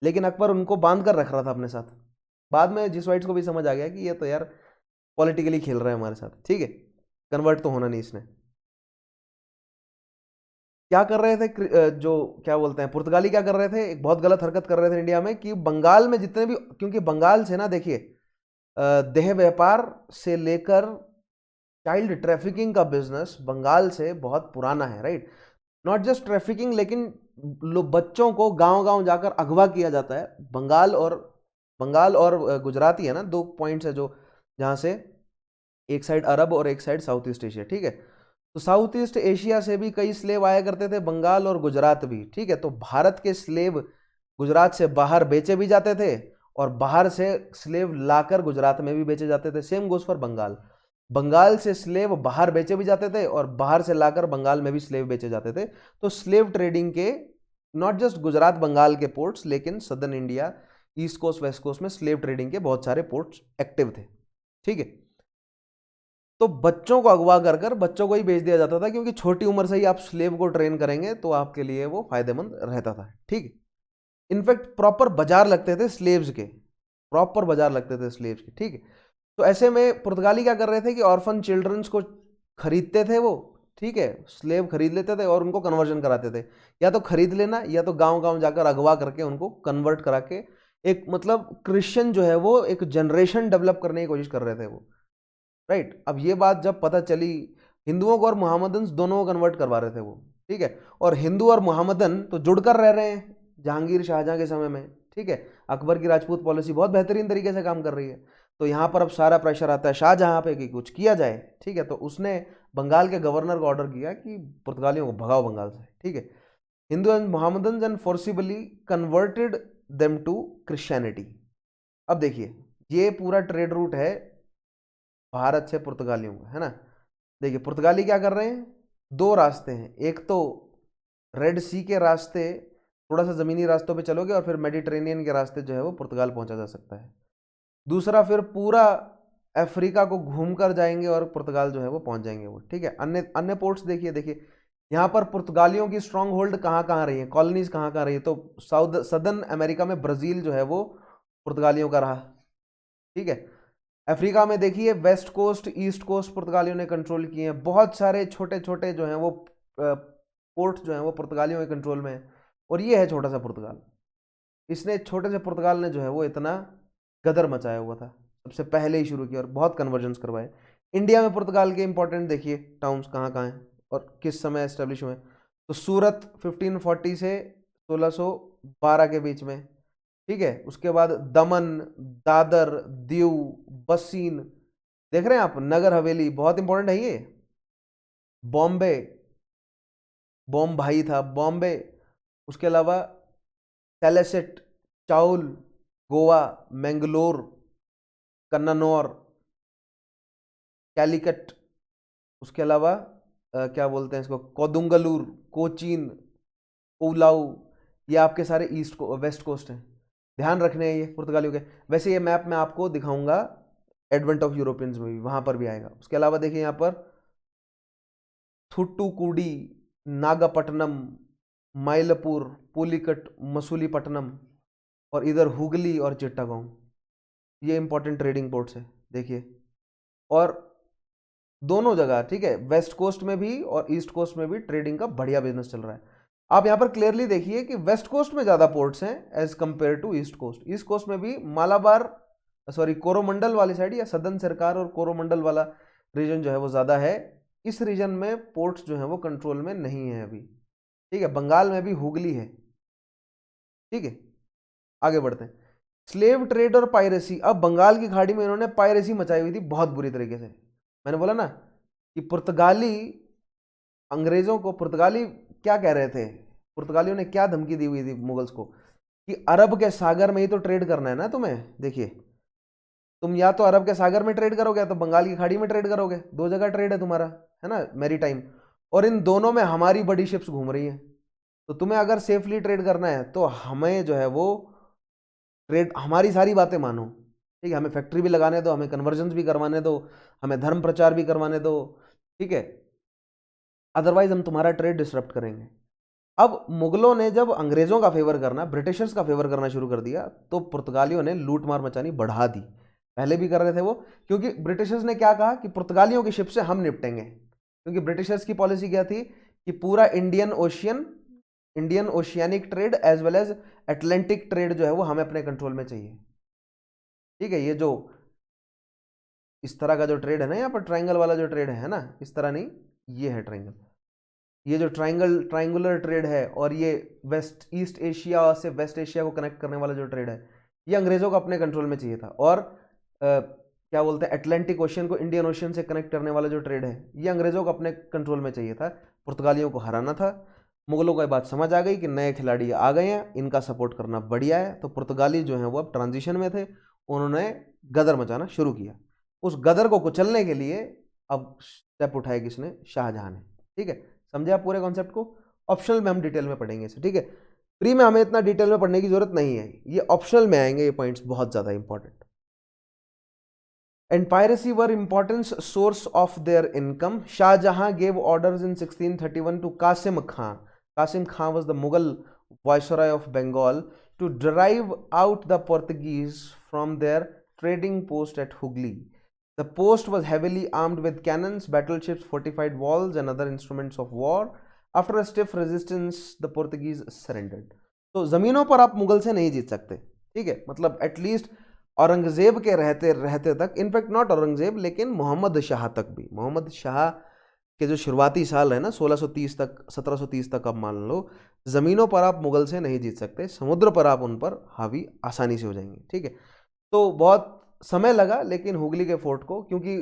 लेकिन अकबर उनको बांध कर रख रहा था अपने साथ। बाद में जिसवाइट्स को भी समझ आ गया कि ये तो यार पॉलिटिकली खेल रहा है हमारे साथ, ठीक है, कन्वर्ट तो होना नहीं इसने। क्या कर रहे थे जो क्या बोलते हैं पुर्तगाली, क्या कर रहे थे, एक बहुत गलत हरकत कर रहे थे इंडिया में, कि बंगाल में जितने भी, क्योंकि बंगाल से ना देखिए देह व्यापार से लेकर चाइल्ड ट्रैफिकिंग का बिजनेस बंगाल से बहुत पुराना है, राइट। नॉट जस्ट ट्रैफिकिंग, लेकिन बच्चों को गांव गांव जाकर अगवा किया जाता है। बंगाल और गुजराती है ना, दो पॉइंट्स है जो, जहां से एक साइड अरब और एक साइड साउथ ईस्ट एशिया, ठीक है। तो साउथ ईस्ट एशिया से भी कई स्लेव आया करते थे, बंगाल और गुजरात भी, ठीक है। तो भारत के स्लेव गुजरात से बाहर बेचे भी जाते थे, और बाहर से स्लेव लाकर गुजरात में भी बेचे जाते थे। Same goes for Bengal, Bengal से स्लेव बाहर बेचे भी जाते थे, और बाहर से लाकर बंगाल में भी स्लेव बेचे जाते थे। तो स्लेव ट्रेडिंग के नॉट जस्ट गुजरात बंगाल के पोर्ट्स, लेकिन southern India, east coast west coast में स्लेव ट्रेडिंग के बहुत सारे पोर्ट्स एक्टिव थे, ठीक है। तो बच्चों को अगवा कर कर बच्चों को ही बेच दिया जाता था, क्योंकि छोटी उम्र से ही आप स्लेव को ट्रेन करेंगे तो आपके लिए वो फायदेमंद रहता था, ठीक है। इनफैक्ट प्रॉपर बाजार लगते थे स्लेव्स के, प्रॉपर बाजार लगते थे स्लेव्स के, ठीक है। तो ऐसे में पुर्तगाली क्या कर रहे थे कि ऑर्फन चिल्ड्रंस को खरीदते थे वो, ठीक है, स्लेव खरीद लेते थे और उनको कन्वर्जन कराते थे। या तो खरीद लेना, या तो गांव गांव जाकर अगवा करके उनको कन्वर्ट करा के, एक मतलब क्रिश्चियन जो है वो एक जनरेशन डेवलप करने की कोशिश कर रहे थे वो, राइट। अब ये बात जब पता चली, हिंदुओं को और मुहम्मदन दोनों को कन्वर्ट करवा रहे थे वो, ठीक है। और हिंदू और मुहम्मदन तो जुड़कर रह रहे हैं जहांगीर शाहजहां के समय में, ठीक है, अकबर की राजपूत पॉलिसी बहुत बेहतरीन तरीके से काम कर रही है। तो यहाँ पर अब सारा प्रेशर आता है शाहजहां पे कि कुछ किया जाए, ठीक है। तो उसने बंगाल के गवर्नर को ऑर्डर किया कि पुर्तगालियों को भगाओ बंगाल से, ठीक है। Hindu and Mohammedan and forcibly converted them to Christianity. अब देखिए, ये पूरा ट्रेड रूट है भारत से पुर्तगालियों का, है ना। देखिए पुर्तगाली क्या कर रहे हैं, दो रास्ते हैं, एक तो रेड सी के रास्ते, थोड़ा सा ज़मीनी रास्तों पे चलोगे और फिर मेडिटेरेनियन के रास्ते जो है वो पुर्तगाल पहुंचा जा सकता है। दूसरा फिर पूरा अफ्रीका को घूमकर जाएंगे और पुर्तगाल जो है वो पहुंच जाएंगे वो, ठीक है। अन्य अन्य पोर्ट्स देखिए, देखिए यहाँ पर पुर्तगालियों की स्ट्रांग होल्ड कहाँ कहाँ रही है, कॉलोनीज कहाँ कहाँ रही है। तो साउथ सदर्न अमेरिका में ब्राज़ील जो है वो पुर्तगालियों का रहा, ठीक है। अफ्रीका में देखिए वेस्ट कोस्ट ईस्ट कोस्ट पुर्तगालियों ने कंट्रोल किए हैं। बहुत सारे छोटे छोटे जो हैं वो पोर्ट जो हैं वो पुर्तगालियों के कंट्रोल में है। और ये है छोटा सा पुर्तगाल। इसने छोटे से पुर्तगाल ने जो है वो इतना गदर मचाया हुआ था, सबसे पहले ही शुरू किया और बहुत कन्वर्जेंस करवाए। इंडिया में पुर्तगाल के इंपॉर्टेंट देखिए टाउन्स कहाँ कहाँ हैं और किस समय एस्टेब्लिश हुए। तो सूरत 1540 से 1612 के बीच में, ठीक है। उसके बाद दमन, दादर, दीव, बसीन, देख रहे हैं आप, नगर हवेली बहुत इंपॉर्टेंट है ये। बॉम्बे, बॉम्बाई था बॉम्बे। उसके अलावा सैलेसिट, चाउल, गोवा, मैंगलोर, कन्नानौर, कैलिकट, उसके अलावा क्या बोलते हैं इसको, कोदुंगलूर, कोचीन, कोलाऊ, ये आपके सारे ईस्ट को वेस्ट कोस्ट हैं। ध्यान रखने हैं ये पुर्तगालियों के। वैसे ये मैप मैं आपको दिखाऊंगा एडवेंट ऑफ यूरोपियंस में भी, वहां पर भी आएगा। उसके अलावा देखिए यहाँ पर थुट्टुकुडी, नागपट्टनम, माइलपुर, पुलिकट, मसूलीपट्टनम और इधर हुगली और चिट्टागोंग, ये इंपॉर्टेंट ट्रेडिंग पोर्ट्स है देखिए। और दोनों जगह, ठीक है, वेस्ट कोस्ट में भी और ईस्ट कोस्ट में भी ट्रेडिंग का बढ़िया बिजनेस चल रहा है। आप यहाँ पर क्लियरली देखिए कि वेस्ट कोस्ट में ज़्यादा पोर्ट्स हैं as compare to east coast. East coast में भी मालाबार, सॉरी, कोरोमंडल वाली साइड या सदर्न सरकार और कोरोमंडल वाला रीजन जो है वो ज़्यादा है। इस रीजन में पोर्ट्स जो है वो कंट्रोल में नहीं है अभी, ठीक है। बंगाल में भी हुगली है, ठीक है। आगे बढ़ते हैं, स्लेव ट्रेड और पायरेसी। अब बंगाल की खाड़ी में इन्होंने पायरेसी मचाई हुई थी बहुत बुरी तरीके से। मैंने बोला ना कि पुर्तगाली अंग्रेजों को, पुर्तगाली क्या कह रहे थे, पुर्तगालियों ने क्या धमकी दी हुई थी मुगल्स को कि अरब के सागर में ही तो ट्रेड करना है ना तुम्हें। देखिए तुम या तो अरब के सागर में ट्रेड करोगे या तो बंगाल की खाड़ी में ट्रेड करोगे, दो जगह ट्रेड है तुम्हारा, है ना, मैरी टाइम। और इन दोनों में हमारी बड़ी शिप्स घूम रही हैं। तो तुम्हें अगर सेफली ट्रेड करना है तो हमें जो है वो ट्रेड, हमारी सारी बातें मानो, ठीक है। हमें फैक्ट्री भी लगाने दो, हमें कन्वर्जन भी करवाने दो, हमें धर्म प्रचार भी करवाने दो, ठीक है। अदरवाइज हम तुम्हारा ट्रेड डिसरप्ट करेंगे। अब मुगलों ने जब अंग्रेजों का फेवर करना, ब्रिटिशर्स का फेवर करना शुरू कर दिया तो पुर्तगालियों ने लूट मार मचानी बढ़ा दी। पहले भी कर रहे थे वो, क्योंकि ब्रिटिशर्स ने क्या कहा कि पुर्तगालियों की शिप से हम निपटेंगे। क्योंकि ब्रिटिशर्स की पॉलिसी क्या थी कि पूरा Indian oceanic trade as well as Atlantic trade जो है वो हमें अपने कंट्रोल में चाहिए, ठीक है। ये जो इस तरह का जो ट्रेड है ना, यहाँ पर ट्रायंगल वाला जो ट्रेड है ना, इस तरह नहीं, ये है ट्रायंगल, ये जो ट्रायंगुलर ट्रेड है, और ये वेस्ट ईस्ट एशिया से वेस्ट एशिया को कनेक्ट करने वाला जो ट्रेड है, ये अंग्रेजों को अपने कंट्रोल में चाहिए था। और क्या बोलते हैं, अटलांटिक ओशियन को इंडियन ओशियन से कनेक्ट करने वाला जो ट्रेड है, ये अंग्रेजों को अपने कंट्रोल में चाहिए था। पुर्तगालियों को हराना था। मुगलों को ये बात समझ आ गई कि नए खिलाड़ी आ गए हैं, इनका सपोर्ट करना बढ़िया है। तो पुर्तगाली जो है वो अब ट्रांजिशन में थे, उन्होंने गदर मचाना शुरू किया। उस गदर को कुचलने के लिए अब स्टेप उठाए किसने, शाहजहां ने, ठीक है। समझे आप पूरे कॉन्सेप्ट को। ऑप्शनल में हम डिटेल में पढ़ेंगे इसे, ठीक है। प्री में हमें इतना डिटेल में पढ़ने की जरूरत नहीं है, ये ऑप्शनल में आएंगे, ये पॉइंट्स बहुत ज्यादा important. And piracy were important source of their income. Shah Jahan gave orders in 1631 to Qasim Khan. Qasim Khan was the Mughal viceroy of Bengal to drive out the Portuguese from their trading post at Hooghly. The post was heavily armed with cannons, battleships, fortified walls, and other instruments of war. After a stiff resistance, the Portuguese surrendered. तो जमीनों पर आप मुगल से नहीं जीत सकते, ठीक है। मतलब एटलीस्ट औरंगजेब के रहते रहते तक, इनफैक्ट नॉट औरंगजेब लेकिन मोहम्मद शाह तक भी, मोहम्मद शाह के जो शुरुआती साल है ना 1630 तक 1730 तक, आप मान लो ज़मीनों पर आप मुगल से नहीं जीत सकते, समुद्र पर आप उन पर हावी आसानी से हो जाएंगे। ठीक है, तो बहुत समय लगा लेकिन हुगली के फोर्ट को, क्योंकि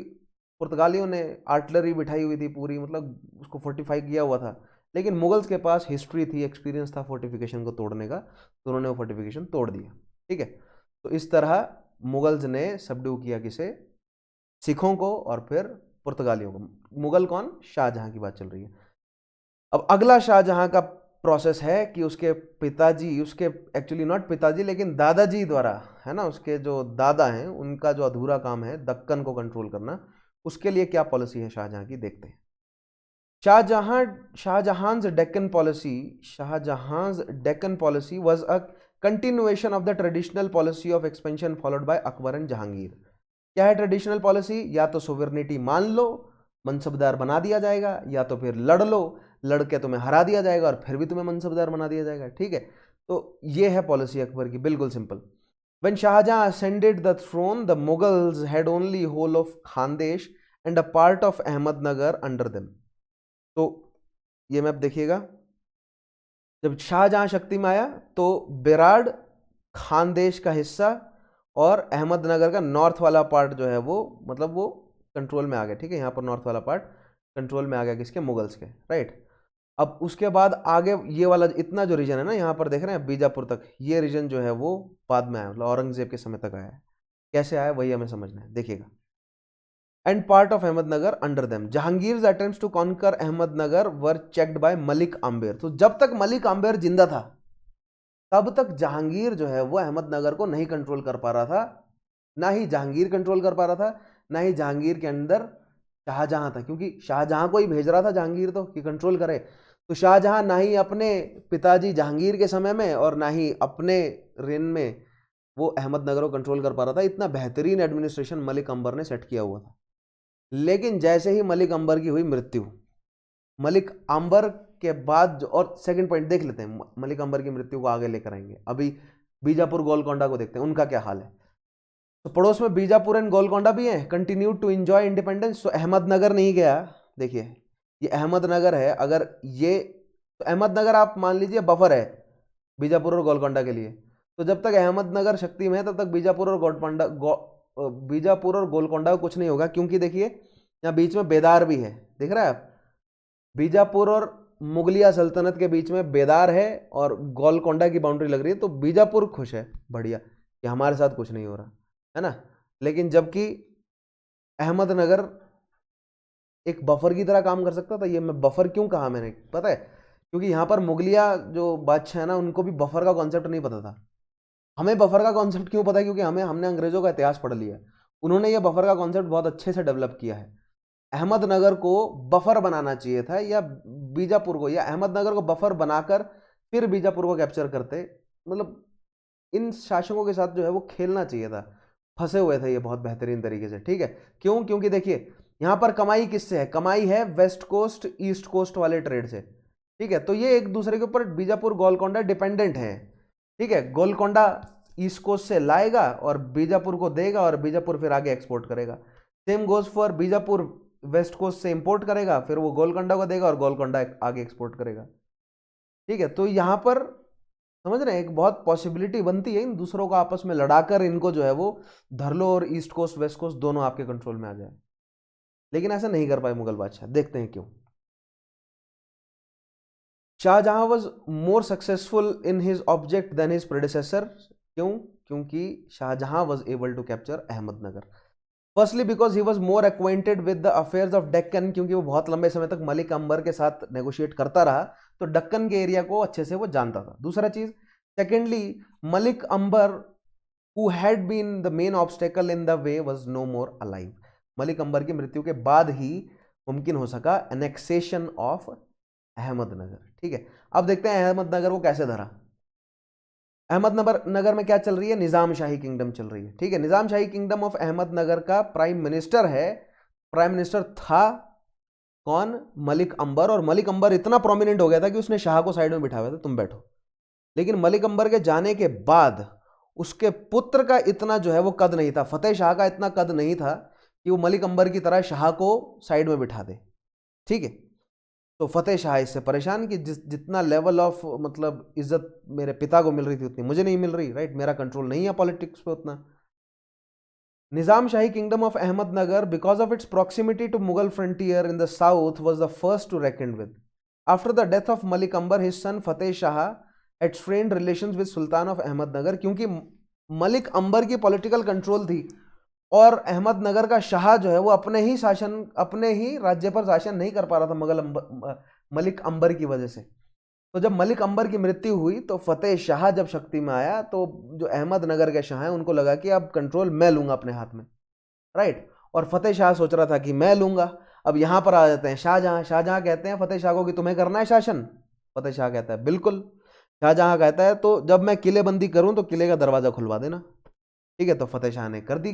पुर्तगालियों ने आर्टिलरी बिठाई हुई थी पूरी, मतलब उसको फोर्टिफाई किया हुआ था, लेकिन मुगल्स के पास हिस्ट्री थी, एक्सपीरियंस था फोर्टिफिकेशन को तोड़ने का, तो उन्होंने वो फोर्टिफिकेशन तोड़ दिया। ठीक है, तो इस तरह मुगल्स ने सबड्यू किया किसे, सिखों को और फिर पुर्तगालियों को। मुगल कौन, शाहजहां की बात चल रही है। अब अगला शाहजहां का प्रोसेस है कि उसके पिताजी, उसके एक्चुअली नॉट पिताजी लेकिन दादाजी द्वारा, है ना, उसके जो दादा हैं उनका जो अधूरा काम है दक्कन को कंट्रोल करना, उसके लिए क्या पॉलिसी है शाहजहां की, देखते हैं। शाहजहां's Deccan policy was a continuation of the traditional policy of expansion followed by Akbar and Jahangir। क्या है ट्रेडिशनल पॉलिसी, या तो सोवरेनिटी मान लो, मनसबदार बना दिया जाएगा, या तो फिर लड़ लो, लड़के तुम्हें हरा दिया जाएगा और फिर भी तुम्हें मनसबदार बना दिया जाएगा। ठीक है, तो ये है पॉलिसी अकबर की, बिल्कुल simple. When Shahjahan ascended the throne, the Mughals had only whole of Khandesh and a part of Ahmednagar under them। तो ये मैप देखिएगा, जब शाहजहां शक्ति में आया तो बेराड, खानदेश का हिस्सा और अहमदनगर का नॉर्थ वाला पार्ट जो है वो, मतलब वो कंट्रोल में आ गया। ठीक है, यहाँ पर नॉर्थ वाला पार्ट कंट्रोल में आ गया किसके, मुगल्स के, राइट। अब उसके बाद आगे ये वाला इतना जो रीजन है ना, यहाँ पर देख रहे हैं बीजापुर तक, ये रीजन जो है वो बाद में आया, मतलब औरंगजेब के समय तक आया है। कैसे आया वही हमें समझना है, देखिएगा। And part of Ahmadnagar under them. Jahangir's attempts to conquer Ahmadnagar were checked by Malik Ambar. तो जब तक मलिक आम्बेर जिंदा था तब तक जहांगीर जो है वो अहमदनगर को नहीं कंट्रोल कर पा रहा था, ना ही जहांगीर कंट्रोल कर पा रहा था, ना ही जहांगीर के अंदर शाहजहां था, क्योंकि शाहजहां को ही भेज रहा था जहांगीर तो कि कंट्रोल करे। तो शाहजहां ना ही अपने पिताजी जहांगीर के समय में और ना ही अपने रेन में वो अहमदनगर को कंट्रोल कर पा रहा था। इतना बेहतरीन एडमिनिस्ट्रेशन मलिक अंबर ने सेट किया हुआ था। लेकिन जैसे ही मलिक अंबर की हुई मृत्यु, मलिक अंबर के बाद और सेकंड पॉइंट देख लेते हैं, मलिक अंबर की मृत्यु को आगे लेकर आएंगे। अभी बीजापुर गोलकोंडा को देखते हैं, उनका क्या हाल है। तो पड़ोस में बीजापुर एंड गोलकोंडा भी हैं, कंटिन्यू टू एंजॉय इंडिपेंडेंस। तो अहमदनगर नहीं गया, देखिए ये अहमदनगर है, अगर ये तो अहमदनगर आप मान लीजिए बफर है बीजापुर और गोलकोंडा के लिए। तो जब तक अहमदनगर शक्ति में है तब तक बीजापुर और गोलकोंडा को कुछ नहीं होगा, क्योंकि देखिए यहाँ बीच में बेदार भी है, देख रहे हैं आप, बीजापुर और मुगलिया सल्तनत के बीच में बेदार है और गोलकोंडा की बाउंड्री लग रही है। तो बीजापुर खुश है, बढ़िया कि हमारे साथ कुछ नहीं हो रहा है ना। लेकिन जबकि अहमदनगर एक बफर की तरह काम कर सकता था। ये मैं बफर क्यों कहा मैंने, पता है, क्योंकि यहाँ पर मुगलिया जो बादशाह है ना, उनको भी बफर का कॉन्सेप्ट नहीं पता था। हमें बफर का कॉन्सेप्ट क्यों पता है, क्योंकि हमने अंग्रेजों का इतिहास पढ़ लिया। उन्होंने ये बफर का कॉन्सेप्ट बहुत अच्छे से डेवलप किया है। अहमदनगर को बफर बनाना चाहिए था, या बीजापुर को, या अहमदनगर को बफर बनाकर फिर बीजापुर को कैप्चर करते। मतलब इन शासकों के साथ जो है वो खेलना चाहिए था, फंसे हुए थे ये बहुत बेहतरीन तरीके से। ठीक है, क्यों, क्योंकि देखिए यहाँ पर कमाई किससे है, कमाई है वेस्ट कोस्ट ईस्ट कोस्ट वाले ट्रेड से। ठीक है, तो ये एक दूसरे के ऊपर बीजापुर गोलकोंडा डिपेंडेंट है। ठीक है, गोलकोंडा ईस्ट कोस्ट से लाएगा और बीजापुर को देगा और बीजापुर फिर आगे एक्सपोर्ट करेगा। Same goes for Bijapur west coast से इंपोर्ट करेगा, फिर वो गोलकोंडा को देगा और गोलकोंडा आगे एक्सपोर्ट करेगा। ठीक है, तो यहाँ पर समझ रहे हैं एक बहुत पॉसिबिलिटी बनती है इन दूसरों को आपस में लड़ाकर इनको जो है वो धर लो और ईस्ट कोस्ट वेस्ट कोस्ट दोनों आपके कंट्रोल में आ जाए। लेकिन ऐसा नहीं कर पाए मुगल बादशाह, देखते हैं क्यों। Shah Jahan was more successful in his object than his predecessor. क्यों, क्योंकि Shah Jahan was able to capture Ahmadnagar. Firstly because he was more acquainted with the affairs of Deccan, क्योंकि वो बहुत लंबे समय तक मलिक अंबर के साथ नेगोशिएट करता रहा, तो डक्कन के एरिया को अच्छे से वो जानता था। दूसरा चीज, secondly Malik Ambar who had been the main obstacle in the way was no more alive. Malik Ambar की मृत्यु के बाद ही मुमकिन हो सका एनेक्सेशन ऑफ अहमदनगर। ठीक है, अब देखते हैं अहमदनगर को कैसे धरा। अहमदनगर में क्या चल रही है, निजाम शाही किंगडम चल रही है। ठीक है, निजाम शाही किंगडम ऑफ अहमदनगर का प्राइम मिनिस्टर है, प्राइम मिनिस्टर था कौन, मलिक अंबर। और मलिक अंबर इतना प्रोमिनेंट हो गया था कि उसने शाह को साइड में बिठा हुआ था, तुम बैठो। लेकिन मलिक अंबर के जाने के बाद उसके पुत्र का इतना जो है वो कद नहीं था, फतेह शाह का इतना कद नहीं था कि वो मलिक अंबर की तरह शाह को साइड में बिठा दे। ठीक है। तो फतेह शाह इससे परेशान कि जितना लेवल ऑफ मतलब इज्जत मेरे पिता को मिल रही थी उतनी मुझे नहीं मिल रही, राइट, मेरा कंट्रोल नहीं है पॉलिटिक्स पे उतना। Nizam Shahi kingdom of Ahmadnagar because of its proximity to Mughal frontier in the south was the first to reckon with. After the death of Malik Ambar his son Fateh Shah had strained relations with sultan of Ahmadnagar, क्योंकि मलिक अंबर की पॉलिटिकल कंट्रोल थी और अहमदनगर का शाह जो है वो अपने ही राज्य पर शासन नहीं कर पा रहा था मलिक अंबर की वजह से। तो जब मलिक अंबर की मृत्यु हुई तो फतेह शाह जब शक्ति में आया तो जो अहमदनगर के शाह हैं उनको लगा कि अब कंट्रोल मैं लूंगा अपने हाथ में, राइट। और फतेह शाह सोच रहा था कि मैं लूंगा। अब यहां पर आ जाते हैं शाहजहां। शाहजहां कहते हैं फतेह शाह को कि तुम्हें करना है शासन। फतेह शाह कहता है बिल्कुल। शाहजहां कहता है तो जब मैं किलेबंदी करूं तो किले का दरवाजा खुलवा देना। ठीक है, तो फतेह शाह ने कर दी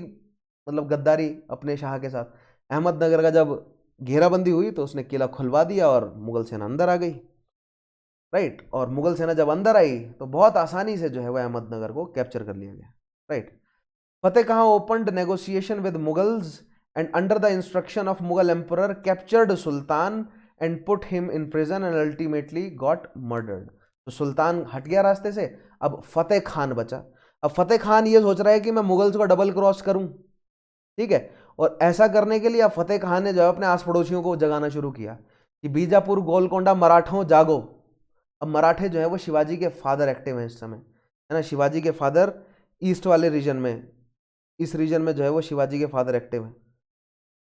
मतलब गद्दारी अपने शाह के साथ। अहमदनगर का जब घेराबंदी हुई तो उसने किला खुलवा दिया और मुगल सेना अंदर आ गई, राइट। और मुगल सेना जब अंदर आई तो बहुत आसानी से जो है वह अहमदनगर को कैप्चर कर लिया गया, right. Fateh Khan opened negotiation with Mughals and under the instruction of Mughal emperor captured sultan and put him in prison and ultimately got murdered. तो सुल्तान हट गया रास्ते से, अब फतेह खान बचा। अब फतेह खान ये सोच रहा है कि मैं मुगल्स को डबल क्रॉस करूं, ठीक है। और ऐसा करने के लिए अब फतेह खान ने जो अपने आस पड़ोसियों को जगाना शुरू किया कि बीजापुर गोलकोंडा मराठों जागो। अब मराठे जो है वो शिवाजी के फादर एक्टिव हैं इस समय, है ना। शिवाजी के फादर ईस्ट वाले रीजन में, इस रीजन में जो है वो शिवाजी के फादर एक्टिव हैं।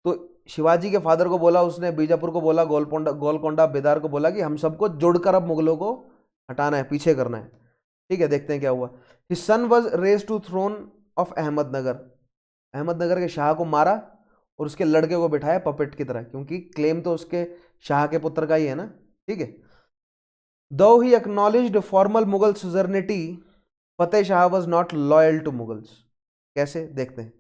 तो शिवाजी के फादर को बोला उसने, बीजापुर को बोला, गोलकोंडा बेदार को बोला कि हम सबको जोड़कर अब मुगलों को हटाना है, पीछे करना है। ठीक है, देखते हैं क्या हुआ। His son was raised to throne of Ahmadnagar. Ahmadnagar के शाह को मारा और उसके लड़के को बिठाया पपेट की तरह, क्योंकि क्लेम तो उसके शाह के पुत्र का ही है ना, ठीक है। Though he acknowledged formal Mughal suzerainty, Fateh Shah was not loyal to Mughals. कैसे, देखते हैं।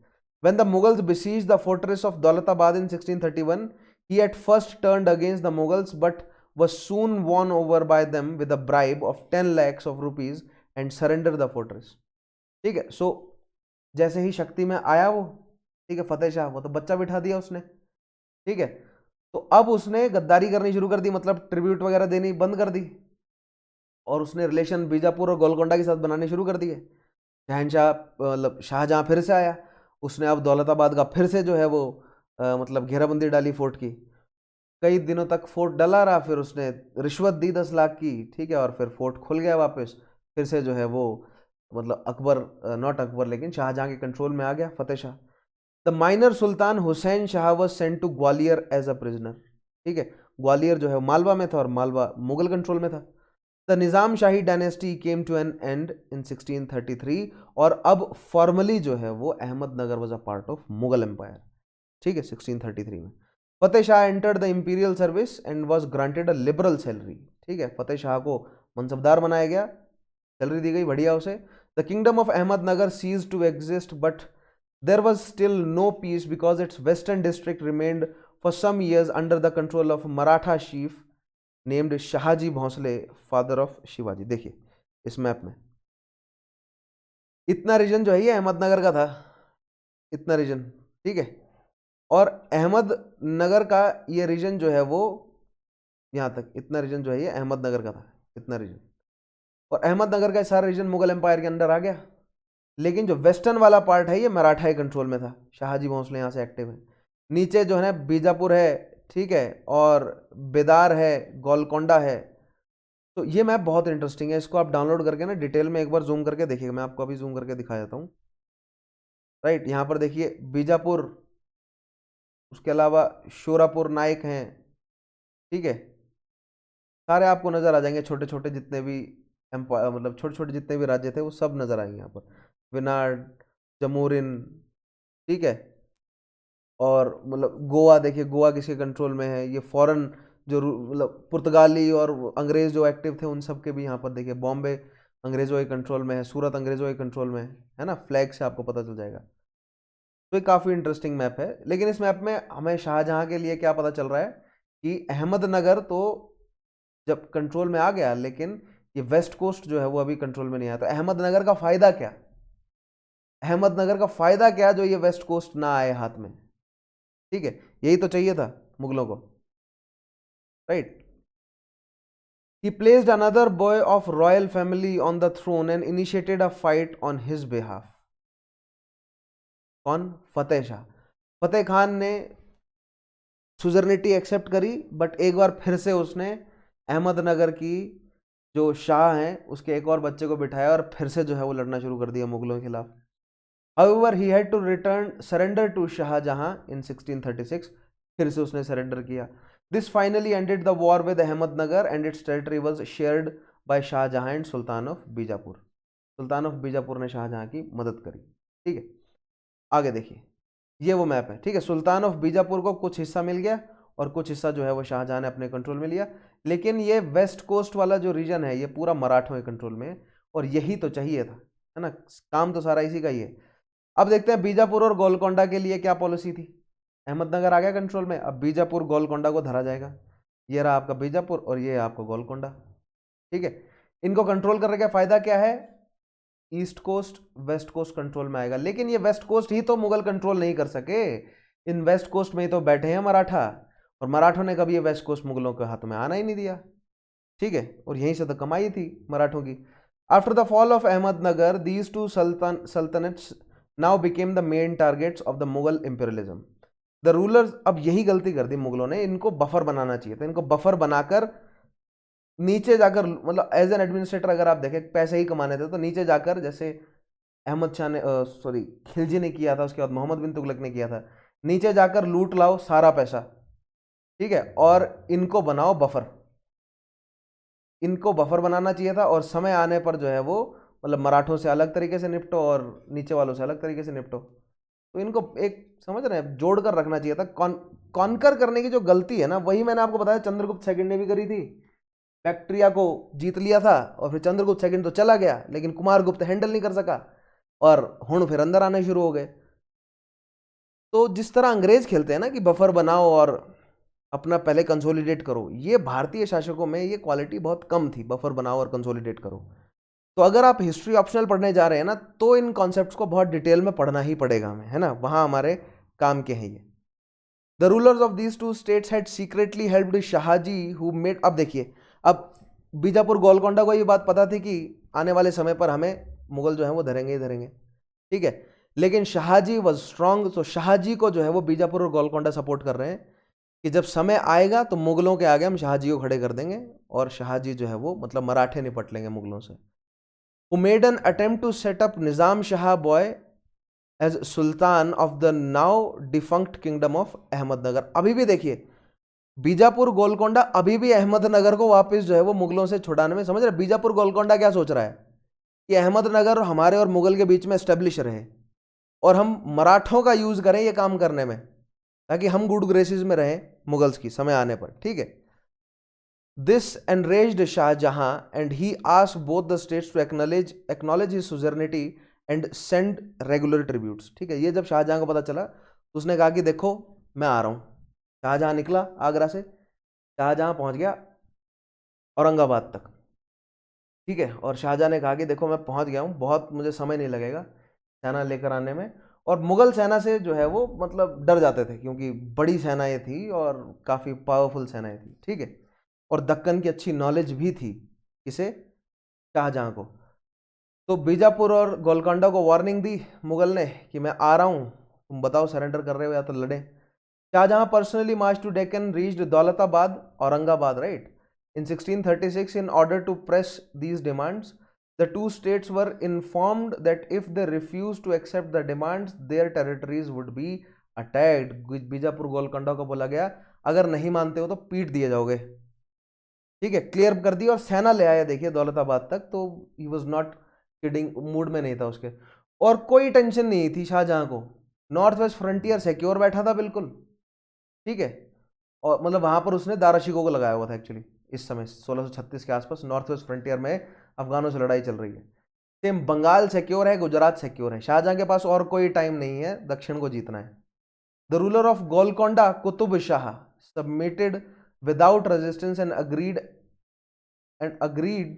When the Mughals besieged the fortress of Daulatabad in 1631, he at first turned against the Mughals but was soon won over by them with a bribe of 10 lakhs of rupees and surrendered the fortress. ठीक है, सो जैसे ही शक्ति में आया वो, ठीक है, फतेह शाह, वो तो बच्चा बिठा दिया उसने, ठीक है। तो अब उसने गद्दारी करनी शुरू कर दी, मतलब ट्रिब्यूट वगैरह देनी बंद कर दी और उसने रिलेशन बीजापुर और गोलकोंडा के साथ बनाने शुरू कर दिए। शहनशाह मतलब शाहजहां फिर से आया, उसने अब दौलताबाद का फिर से जो है वो मतलब घेराबंदी डाली फोर्ट की। कई दिनों तक फोर्ट डला रहा, फिर उसने रिश्वत दी 10 लाख की, ठीक है, और फिर फोर्ट खुल गया वापस। फिर से जो है वो मतलब अकबर, नॉट अकबर लेकिन शाहजहां के कंट्रोल में आ गया Fateh Shah. The minor sultan Hussain Shah was sent to Gwalior as a prisoner. ठीक है, ग्वालियर जो है मालवा में था और मालवा मुगल कंट्रोल में था। The Nizam Shahi dynasty came to an end in 1633 और अब फॉर्मली जो है वो Ahmadnagar was a part of Mughal empire. ठीक है, 1633 में Fateh Shah entered the imperial service and was granted a liberal salary. ठीक है, फतेह शाह को मनसबदार बनाया गया, सैलरी दी गई बढ़िया उसे। The kingdom of Ahmadnagar cease to exist but there was still no peace because its western district remained for some years under the control of Maratha chief named Shahji Bhonsle, father of Shivaji. देखिए इस मैप में इतना रीजन जो है ये अहमदनगर का था, इतना रीजन, ठीक है। और अहमदनगर का ये रीजन जो है वो यहाँ तक, इतना रीजन जो है ये अहमदनगर का था, इतना रीजन। और अहमदनगर का सारा रीजन मुगल एम्पायर के अंडर आ गया। लेकिन जो वेस्टर्न वाला पार्ट है ये मराठा के कंट्रोल में था, शाहजी भोंसले यहाँ से एक्टिव है। नीचे जो है बीजापुर है, ठीक है, और बेदार है, गोलकोंडा है। तो ये मैप बहुत इंटरेस्टिंग है, इसको आप डाउनलोड करके ना डिटेल में एक बार जूम करके देखिएगा। मैं आपको अभी जूम करके दिखा देता हूँ, राइट। यहाँ पर देखिए बीजापुर, उसके अलावा शोरापुर नायक हैं, ठीक है, सारे आपको नजर आ जाएंगे। छोटे छोटे जितने भी एम्पायर मतलब छोटे छोटे जितने भी राज्य थे वो सब नजर आएंगे यहाँ पर। विनाड, जमूरिन, ठीक है। और मतलब गोवा देखिए, गोवा किसके कंट्रोल में है, ये फॉरेन जो मतलब पुर्तगाली और अंग्रेज जो एक्टिव थे उन सब के भी यहाँ पर देखिए। बॉम्बे अंग्रेजों के कंट्रोल में है, सूरत अंग्रेजों के कंट्रोल में है ना, फ्लैग से आपको पता चल जाएगा। तो ये काफ़ी इंटरेस्टिंग मैप है। लेकिन इस मैप में हमें शाहजहां के लिए क्या पता चल रहा है कि अहमदनगर तो जब कंट्रोल में आ गया, लेकिन ये वेस्ट कोस्ट जो है वो अभी कंट्रोल में नहीं आया। तो अहमदनगर का फायदा क्या, अहमदनगर का फायदा क्या जो ये वेस्ट कोस्ट ना आए हाथ में, ठीक है, यही तो चाहिए था मुगलों को। Right. He placed another boy of royal family on the throne and initiated a fight on his behalf. कौन? फतेह शाह। फतेह खान ने सुजर्निटी एक्सेप्ट करी, बट एक बार फिर से उसने अहमदनगर की जो शाह हैं उसके एक और बच्चे को बिठाया और फिर से जो है वो लड़ना शुरू कर दिया मुगलों के खिलाफ। However, he had to return surrender to Shahjahan in 1636. फिर से उसने सरेंडर किया। This finally ended the war with Ahmednagar and its territory was shared by Shah Jahan and sultan of Bijapur. Sultan of Bijapur ने शाहजहां की मदद करी। ठीक है, आगे देखिए, ये वो मैप है। ठीक है, सुल्तान ऑफ बीजापुर को कुछ हिस्सा मिल गया और कुछ हिस्सा जो है वो शाहजहां ने अपने कंट्रोल में लिया, लेकिन ये वेस्ट कोस्ट वाला जो रीजन है ये पूरा मराठों के कंट्रोल में है, और यही तो चाहिए था, है ना, काम तो सारा इसी का ही है। अब देखते हैं बीजापुर और गोलकोंडा के लिए क्या पॉलिसी थी। अहमदनगर आ गया कंट्रोल में, अब बीजापुर गोलकोंडा को धरा जाएगा। ये रहा आपका बीजापुर और ये आपका गोलकोंडा। ठीक है, इनको कंट्रोल करने का फायदा क्या है? East coast west coast control में आएगा, लेकिन ये वेस्ट कोस्ट ही तो मुगल कंट्रोल नहीं कर सके। इन वेस्ट कोस्ट में ही तो बैठे हैं मराठा, और मराठों ने कभी ये वेस्ट कोस्ट मुगलों के हाथ में आना ही नहीं दिया। ठीक है, और यहीं से तो कमाई थी मराठों की। After the fall of Ahmadnagar these two sultanates now became the main targets of the Mughal imperialism. The rulers, अब यही गलती कर दी मुगलों ने, इनको बफर बनाना चाहिए था। इनको बफर बनाकर नीचे जाकर, मतलब एज एन एडमिनिस्ट्रेटर अगर आप देखें पैसे ही कमाने थे तो नीचे जाकर, जैसे अहमद शाह ने खिलजी ने किया था, उसके बाद मोहम्मद बिन तुगलक ने किया था, नीचे जाकर लूट लाओ सारा पैसा। ठीक है, और इनको बनाओ बफर। इनको बफर बनाना चाहिए था, और समय आने पर जो है वो मतलब मराठों से अलग तरीके से निपटो और नीचे वालों से अलग तरीके से निपटो। तो इनको एक समझ रहे हैं जोड़ कर रखना चाहिए था। कॉन्कर करने की जो गलती है ना, वही मैंने आपको बताया चंद्रगुप्त सेकंड ने भी करी थी। बैक्ट्रिया को जीत लिया था और फिर चंद्रगुप्त सेकंड तो चला गया, लेकिन कुमारगुप्त हैंडल नहीं कर सका और हुण फिर अंदर आने शुरू हो गए। तो जिस तरह अंग्रेज खेलते हैं ना कि बफर बनाओ और अपना पहले कंसोलिडेट करो, ये भारतीय शासकों में ये क्वालिटी बहुत कम थी, बफर बनाओ और कंसोलिडेट करो। तो अगर आप हिस्ट्री ऑप्शनल पढ़ने जा रहे हैं ना, तो इन कॉन्सेप्ट्स को बहुत डिटेल में पढ़ना ही पड़ेगा हमें, है ना, वहां हमारे काम के हैं ये। The rulers of these two states had secretly helped Shahji who made, अब देखिए, अब बीजापुर गोलकोंडा को ये बात पता थी कि आने वाले समय पर हमें मुगल जो है वो धरेंगे ही धरेंगे। ठीक है, लेकिन शाहजी वॉज स्ट्रांग, तो शाहजी को जो है वो बीजापुर और गोलकोंडा सपोर्ट कर रहे हैं कि जब समय आएगा तो मुगलों के आगे हम शाहजी को खड़े कर देंगे और शाहजी जो है वो मतलब मराठे निपट लेंगे मुगलों से। Who made an attempt to set up Nizam Shah Boy as Sultan of the now defunct kingdom of Ahmednagar। अभी भी देखिए, बीजापुर गोलकोंडा अभी भी अहमदनगर को वापस जो है वो मुगलों से छुड़ाने में, समझ रहे, बीजापुर गोलकोंडा क्या सोच रहा है कि अहमदनगर हमारे और मुगल के बीच में एस्टेब्लिश रहे और हम मराठों का यूज करें ये काम करने में, ताकि हम गुड ग्रेसेस में रहें मुगल्स की समय आने पर। ठीक है, this enraged Shahjahan and he asked both the states to acknowledge his suzerainty and send regular tributes। ठीक है, ये जब शाहजहां को पता चला तो उसने कहा कि देखो मैं आ रहा हूं। शाहजहां निकला आगरा से, शाहजहां पहुंच गया औरंगाबाद तक। ठीक है, और शाहजहां ने कहा कि देखो मैं पहुंच गया हूं, बहुत मुझे समय नहीं लगेगा सेना लेकर आने में। और मुगल सेना से जो है वो मतलब डर जाते थे, क्योंकि बड़ी सेनाएं थी और काफ़ी पावरफुल सेनाएं थी। ठीक है, और दक्कन की अच्छी नॉलेज भी थी किसे? शाहजहां को। तो बीजापुर और गोलकोंडा को वार्निंग दी मुगल ने कि मैं आ रहा हूं, तुम बताओ सरेंडर कर रहे हो या तो लड़े। Shahjahan personally march to Deccan, reached Daulatabad, Aurangabad, right, in 1636 in order to press these demands. The two states were informed that if they refused to accept the demands, their territories would be attacked. Bijapur Golconda को बोला गया अगर नहीं मानते हो तो पीट दिए जाओगे। ठीक है, क्लियर कर दिया और सेना ले आया देखिए दौलताबाद तक। तो ही वॉज नॉट किडिंग, मूड में नहीं था उसके, और कोई टेंशन नहीं थी शाहजहां को। नॉर्थ वेस्ट फ्रंटियर सिक्योर बैठा था बिल्कुल। ठीक है, और मतलब वहां पर उसने दाराशिकों को लगाया हुआ था एक्चुअली। इस समय 1636 के आसपास नॉर्थ वेस्ट फ्रंटियर में अफगानों से लड़ाई चल रही है। सेम बंगाल सिक्योर है, गुजरात सिक्योर है। शाहजहां के पास और कोई टाइम नहीं है, दक्षिण को जीतना है। The ruler of Golconda Qutub Shah submitted without resistance and agreed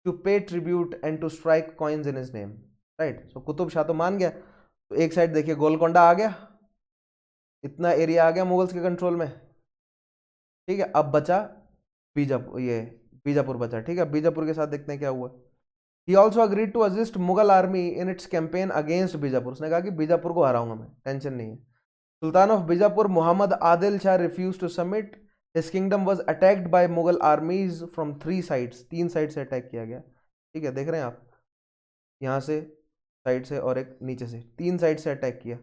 to pay tribute and to strike coins in his name, right? So Qutub Shah तो मान गया। तो एक साइड देखिए गोलकोंडा आ गया, इतना एरिया आ गया मुगल्स के कंट्रोल में, ठीक है, अब बचा बीजापुर, ये बीजापुर बचा। ठीक है, बीजापुर के साथ देखते हैं क्या हुआ। He also agreed to assist Mughal army in its campaign against Bijapur. उसने कहा कि बीजापुर को हराऊंगा मैं, टेंशन नहीं है। Sultan of Bijapur Mohammad Adil Shah refused to submit. His kingdom was attacked by Mughal armies from 3 sides। 3 side से अटैक किया गया। ठीक है, देख रहे हैं आप, यहाँ से साइड से और एक नीचे से, 3 साइड से अटैक किया।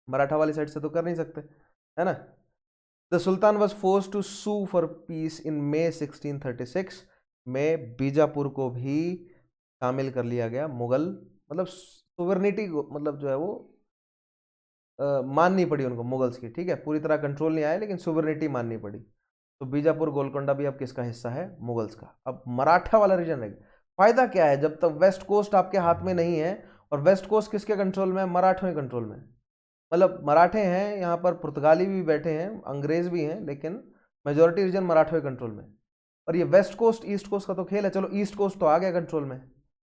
मराठा वाली साइड से तो कर नहीं सकते, है ना। The sultan was force to sue for peace in May 1636 में बीजापुर को भी शामिल कर लिया गया। मुगल मतलब सोवरेनिटी को, मतलब जो है वो माननी पड़ी उनको मुगल्स की। ठीक है, पूरी तरह कंट्रोल नहीं आया लेकिन सोवरेनिटी माननी पड़ी। तो बीजापुर गोलकोंडा भी अब किसका हिस्सा है? मुगल्स का। अब मराठा वाला रीजन है। फायदा क्या है, जब तक वेस्ट कोस्ट आपके हाथ में नहीं है, और वेस्ट कोस्ट किसके कंट्रोल में है? मराठों के कंट्रोल में। मतलब मराठे हैं यहाँ पर, पुर्तगाली भी बैठे हैं, अंग्रेज भी हैं, लेकिन मेजोरिटी रीजन मराठों के कंट्रोल में। और ये वेस्ट कोस्ट ईस्ट कोस्ट का तो खेल है। चलो ईस्ट कोस्ट तो आ गया कंट्रोल में,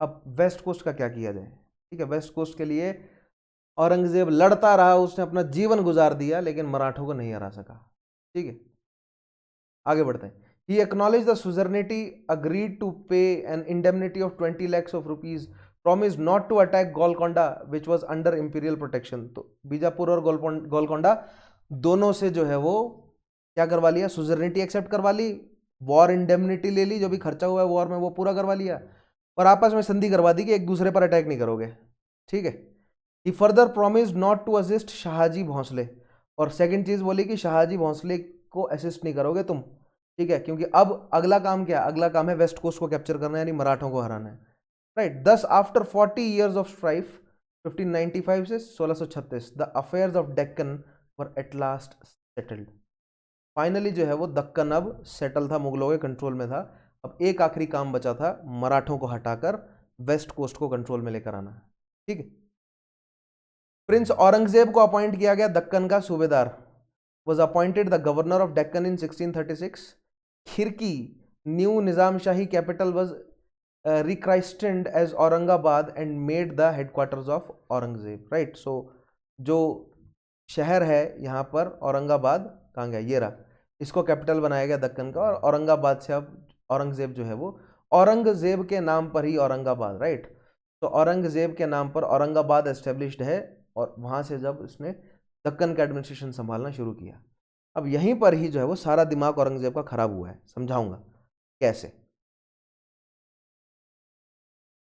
अब वेस्ट कोस्ट का क्या किया जाए। ठीक है, वेस्ट कोस्ट के लिए औरंगजेब लड़ता रहा, उसने अपना जीवन गुजार दिया, लेकिन मराठों को नहीं हरा सका। ठीक है, आगे बढ़ते हैं। He acknowledged the suzerainty, agreed to pay an indemnity of 20 lakhs of rupees, promised not to attack Golconda which was under imperial protection। तो बीजापुर और गोलकोंडा दोनों से जो है वो क्या करवा लिया? सुजर्निटी एक्सेप्ट करवा ली, वॉर इंडेमनिटी ले ली, जो भी खर्चा हुआ है वॉर में वो पूरा करवा लिया, और आपस में संधि करवा दी कि एक दूसरे पर अटैक नहीं करोगे। ठीक है। He further promised not to assist Shahaji Bhonsle, और सेकंड चीज बोली कि शाहजी भोंसले को असिस्ट नहीं करोगे तुम। ठीक है, क्योंकि अब अगला काम क्या? अगला काम है वेस्ट कोस्ट को कैप्चर करना, यानी मराठों को हराना है। राइट। दस आफ्टर 40 years ऑफ स्ट्राइफ 1595 से 1636 the affairs of Deccan were at last settled. Finally जो है वो दक्कन अब सेटल था, मुगलों के कंट्रोल में था। अब एक आखिरी काम बचा था, मराठों को हटाकर वेस्ट कोस्ट को कंट्रोल में लेकर आना। ठीक है। प्रिंस औरंगजेब को अपॉइंट किया गया दक्कन का सूबेदार। was appointed the governor of Deccan in 1636. Khirki new Nizam Shahi capital was rechristened as Aurangabad and made the headquarters of Aurangzeb. Right. So जो शहर है यहाँ पर औरंगाबाद, कहाँ गया? ये रहा, इसको कैपिटल बनाया गया दक्कन का, और औरंगाबाद से अब औरंगजेब जो है वो औरंगजेब के नाम पर ही औरंगाबाद। राइट। तो औरंगजेब के नाम पर औरंगाबाद एस्टेब्लिश्ड है, और वहाँ से जब उसने दक्कन का एडमिनिस्ट्रेशन संभालना शुरू किया। अब यहीं पर ही जो है वो सारा दिमाग औरंगजेब का खराब हुआ है, समझाऊंगा कैसे।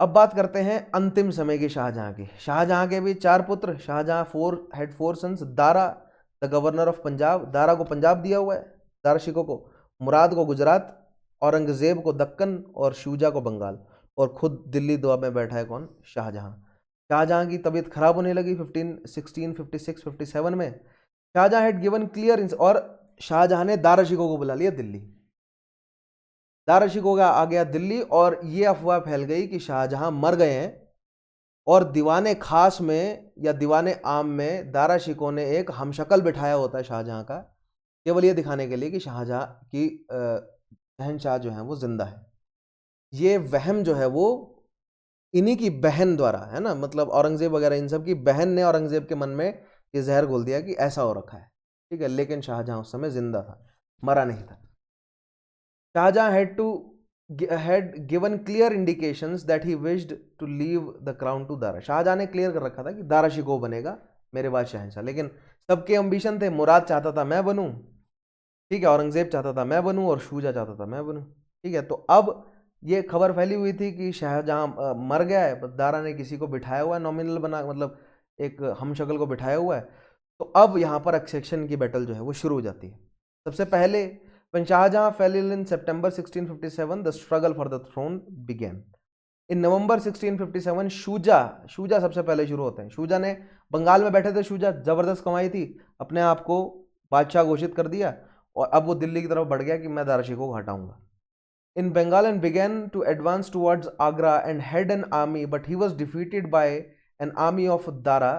अब बात करते हैं अंतिम समय की शाहजहां की। शाहजहां के भी 4 पुत्र। Shahjahan had 4 sons. Dara the governor of Punjab, Dara को पंजाब दिया हुआ है, दारा शिकोह को। मुराद को गुजरात, औरंगजेब को दक्कन, और शूजा को बंगाल, और खुद दिल्ली दुआ में बैठा है कौन? शाहजहां। शाहजहां की तबीयत खराब होने लगी 1516, 56, 57 में। शाहजहां हैड गिवन क्लियर, और शाहजहां ने दारा शिकोह को बुला लिया दिल्ली। दारा शिकोह आ गया दिल्ली, और ये अफवाह फैल गई कि शाहजहां मर गए हैं, और दीवाने खास में या दीवाने आम में दारा शिकोह ने एक हमशक्ल बिठाया होता है शाहजहां का, केवल ये दिखाने के लिए कि शाहजहां की शहनशाह जो है वो जिंदा है। ये वहम जो है वो इन्हीं की बहन द्वारा है ना, मतलब औरंगजेब वगैरह इन सब की बहन ने औरंगजेब के मन में ये जहर घोल दिया कि ऐसा हो रखा है। ठीक है, लेकिन शाहजहां उस समय जिंदा था, मरा नहीं था। Shahjahan had given clear indications that he wished to leave the crown to Dara. Shahjahan ने क्लियर कर रखा था कि दारा शिकोह बनेगा मेरे बाद शहनशाह, लेकिन सबके एम्बिशन थे। मुराद चाहता था मैं बनूं, ठीक है, औरंगजेब चाहता था मैं बनूं, और शूजा चाहता था मैं बनूं। ठीक है, तो अब ये खबर फैली हुई थी कि शाहजहां मर गया है, दारा ने किसी को बिठाया हुआ है, नॉमिनल बना, मतलब एक हमशक्ल को बिठाया हुआ है। तो अब यहाँ पर एक्सेक्शन की बैटल जो है वो शुरू हो जाती है। सबसे पहले when Shahjahan fell ill in September 1657, the struggle for the throne began. In November 1657, Shuja सबसे पहले शुरू होते हैं। शूजा ने बंगाल में बैठे थे, शूजा जबरदस्त कमाई थी, अपने आप को बादशाह घोषित कर दिया, और अब वो दिल्ली की तरफ बढ़ गया कि मैं दारा शिकोह को हटाऊंगा। In Bengal and began to advance towards Agra and head an army, but he was defeated by an army of Dara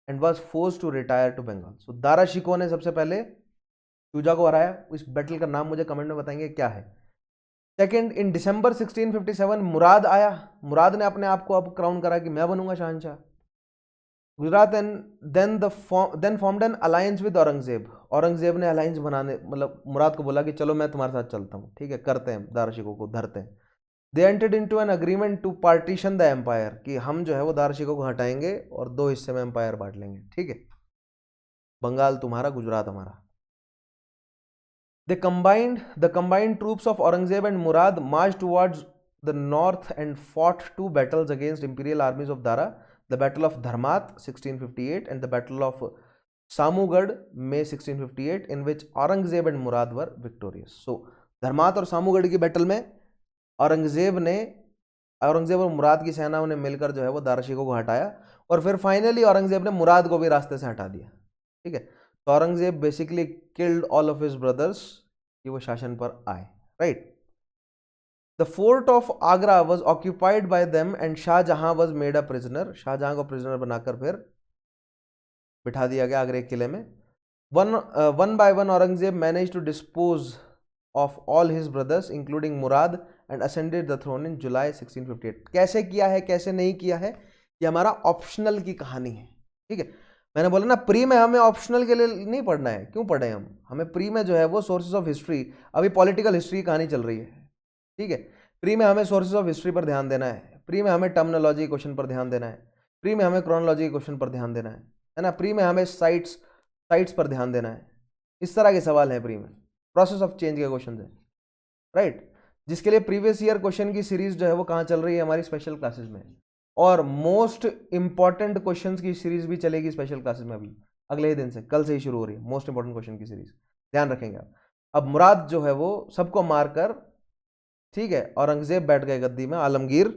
and was forced to retire to Bengal. So Dara Shikoh ने सबसे पहले शूजा को हराया। इस बैटल का नाम मुझे कमेंट में बताएंगे क्या है। सेकंड, इन दिसंबर 1657 मुराद आया। मुराद ने अपने आप को अब क्राउन करा कि मैं बनूंगा शहनशाह। Gujarat and then formed an alliance with Aurangzeb. Aurangzeb ने अलायंस बनाने मतलब मुराद को बोला कि चलो मैं तुम्हारे साथ चलता हूँ, ठीक है, करते हैं दारशिकों को धरते हैं। They entered into an agreement to partition the empire, कि हम जो है वो दारशिकों को हटाएंगे और 2 हिस्से में एम्पायर बांट लेंगे, ठीक है, बंगाल तुम्हारा, गुजरात हमारा। The combined troops of Aurangzeb and Murad marched towards the north and fought 2 battles against imperial armies of Dara, the Battle of Dharmat 1658 and the Battle of Samugad May 1658, in which Aurangzeb and Murad were victorious. So धर्मात और सामूगढ़ की बैटल में औरंगजेब और मुराद की सेनाओं ने मिलकर जो है वो दारशिकों को हटाया और फिर फाइनली औरंगजेब ने मुराद को भी रास्ते से हटा दिया, ठीक है। तो Aurangzeb basically killed all of his brothers कि वो शासन पर आए, right. The fort of Agra was occupied by them and Shahjahan was made a prisoner. Shahjahan को प्रिजनर बनाकर फिर बिठा दिया गया आगरे किले में। One by one Aurangzeb manage to dispose of all his brothers including Murad and ascended the throne in July 1658। कैसे किया है, कैसे नहीं किया है, ये हमारा ऑप्शनल की कहानी है, ठीक है। मैंने बोला ना प्री में हमें ऑप्शनल के लिए नहीं पढ़ना है, क्यों पढ़े हम, हमें प्री में जो है वो सोर्सेज ऑफ हिस्ट्री, अभी पॉलिटिकल हिस्ट्री की कहानी चल रही है, ठीक है। प्री में हमें सोर्सेज ऑफ हिस्ट्री पर ध्यान देना है, प्री में हमें टर्मिनोलॉजी क्वेश्चन पर ध्यान देना है, प्री में हमें क्रोनोलॉजी क्वेश्चन पर ध्यान देना है ना, प्री में हमें साइट्स पर ध्यान देना है। इस तरह के सवाल है प्री में, प्रोसेस ऑफ चेंज के क्वेश्चन है, राइट। जिसके लिए प्रीवियस ईयर क्वेश्चन की सीरीज जो है वो कहाँ चल रही है, हमारी स्पेशल क्लासेस में, और मोस्ट इंपॉर्टेंट क्वेश्चंस की सीरीज भी चलेगी स्पेशल क्लासेस में, अभी अगले ही दिन से, कल से ही शुरू हो रही है मोस्ट इंपॉर्टेंट क्वेश्चन की सीरीज, ध्यान रखेंगे आप। अब मुराद जो है वो सबको मारकर, ठीक है, औरंगजेब बैठ गए गद्दी में, आलमगीर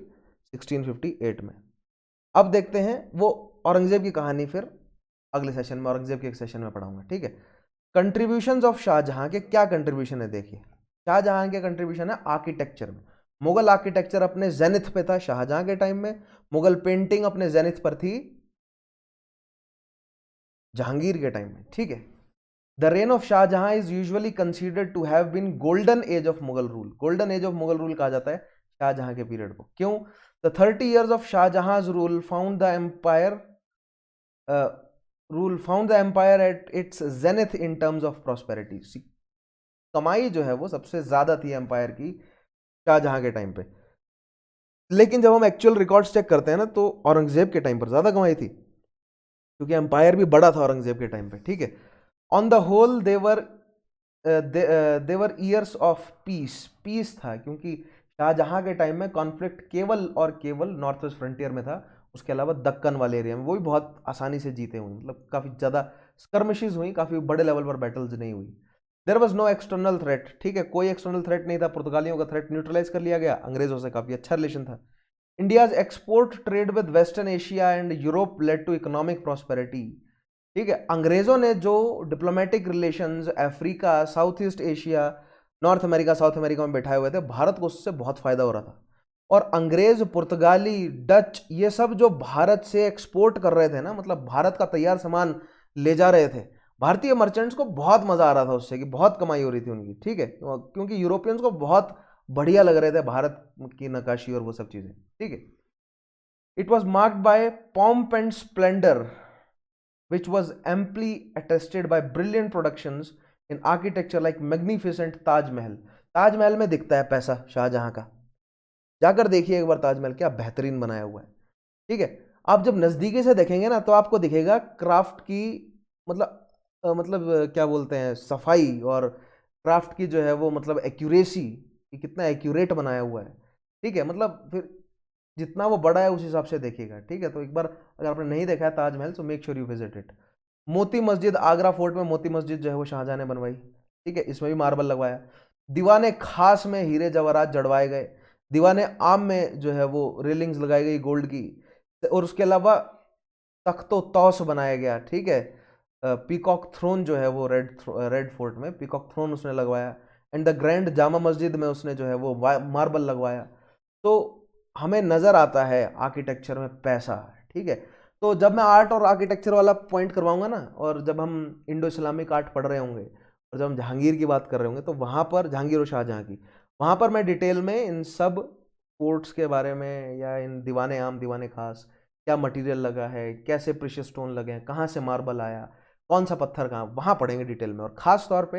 1658 में। अब देखते हैं वो औरंगजेब की कहानी, फिर अगले सेशन में औरंगजेब के एक सेशन में पढ़ाऊंगा, ठीक है। कंट्रीब्यूशंस ऑफ शाहजहां के क्या कंट्रीब्यूशन है, देखिए शाहजहां के कंट्रीब्यूशन है आर्किटेक्चर में। मुगल आर्किटेक्चर अपने जेनिथ पे था शाहजहां के टाइम में, मुगल पेंटिंग अपने जेनिथ पर थी जहांगीर के टाइम में, ठीक है। The reign of Shahjahan is usually considered to have been golden age of Mughal rule. Golden age of Mughal rule कहा जाता है शाहजहां के पीरियड को, क्यों? The 30 years of Shahjahan rule found the empire at its zenith in terms of prosperity. कमाई जो है वो सबसे ज्यादा थी एम्पायर की शाहजहां के टाइम पे, लेकिन जब हम एक्चुअल रिकॉर्ड्स चेक करते हैं ना तो औरंगजेब के टाइम पर ज्यादा कमाई थी, क्योंकि एम्पायर भी बड़ा था औरंगजेब के टाइम पे, ठीक है। On the whole there were years of peace था, क्योंकि शाहजहां के टाइम में कॉन्फ्लिक्ट केवल और केवल नॉर्थ वेस्ट फ्रंटियर में था, उसके अलावा दक्कन वाले एरिया में वो भी बहुत आसानी से जीते हुए, मतलब काफ़ी ज़्यादा स्कर्मिशेस हुई, काफ़ी बड़े लेवल पर बैटल्स नहीं हुई। There was no external threat, ठीक है, कोई एक्सटर्नल थ्रेट नहीं था, पुर्तगालियों का थ्रेट न्यूट्रलाइज कर लिया गया, अंग्रेजों से काफ़ी अच्छा रिलेशन था। India's export trade with western Asia and Europe led to economic prosperity, ठीक है। अंग्रेजों ने जो diplomatic relations Africa, South East Asia, North America, South America में बैठाए हुए थे, भारत को उससे बहुत फायदा हो रहा था। और अंग्रेज, पुर्तगाली, डच, ये सब जो भारत से एक्सपोर्ट कर रहे थे ना, मतलब भारत का तैयार सामान ले जा रहे थे, भारतीय मर्चेंट्स को बहुत मजा आ रहा था उससे, कि बहुत कमाई हो रही थी उनकी, ठीक है, क्योंकि यूरोपियंस को बहुत बढ़िया लग रहे थे भारत की नक्काशी और वो सब चीजें, ठीक है। It was marked by pomp and splendour which was amply attested by brilliant productions in architecture like magnificent Taj Mahal। Taj Mahal में दिखता है पैसा शाहजहां का, जाकर देखिए एक बार ताजमहल, क्या बेहतरीन बनाया हुआ है, ठीक है। आप जब नजदीकी से देखेंगे ना तो आपको दिखेगा क्राफ्ट की, मतलब क्या बोलते हैं, सफाई, और क्राफ्ट की जो है वो मतलब एक्यूरेसी, कि कितना एक्यूरेट बनाया हुआ है, ठीक है। मतलब फिर जितना वो बड़ा है उस हिसाब से देखिएगा, ठीक है। तो एक बार अगर आपने नहीं देखा है ताजमहल तो make sure you visit it. Moti Masjid, Agra fort में मोती मस्जिद जो है वो शाहजहां ने बनवाई, ठीक है, इसमें भी मार्बल लगवाया। दीवाने खास में हीरे जवाहरात जड़वाए गए, दीवाने आम में जो है वो रेलिंग्स लगाई गई गोल्ड की, और उसके अलावा तख्तो तौस बनाया गया, ठीक है। पीकॉक थ्रोन जो है वो रेड फोर्ट में पीकॉक थ्रोन उसने लगवाया, and the grand Jama Masjid में उसने जो है वो मार्बल लगवाया। तो हमें नजर आता है आर्किटेक्चर में पैसा, ठीक है। तो जब मैं आर्ट और आर्किटेक्चर वाला पॉइंट करवाऊंगा ना, और जब हम इंडो इस्लामिक आर्ट पढ़ रहे होंगे, और जब हम जहांगीर की बात कर रहे होंगे, तो वहां पर जहांगीर और शाहजहां की, वहां पर मैं डिटेल में इन सब फोर्ट्स के बारे में, या इन दीवाने आम, दीवाने खास, क्या मटेरियल लगा है, कैसे प्रेशियस स्टोन लगे हैं, कहाँ से मार्बल आया, कौन सा पत्थर कहाँ, वहाँ पढ़ेंगे डिटेल में। और ख़ास तौर पे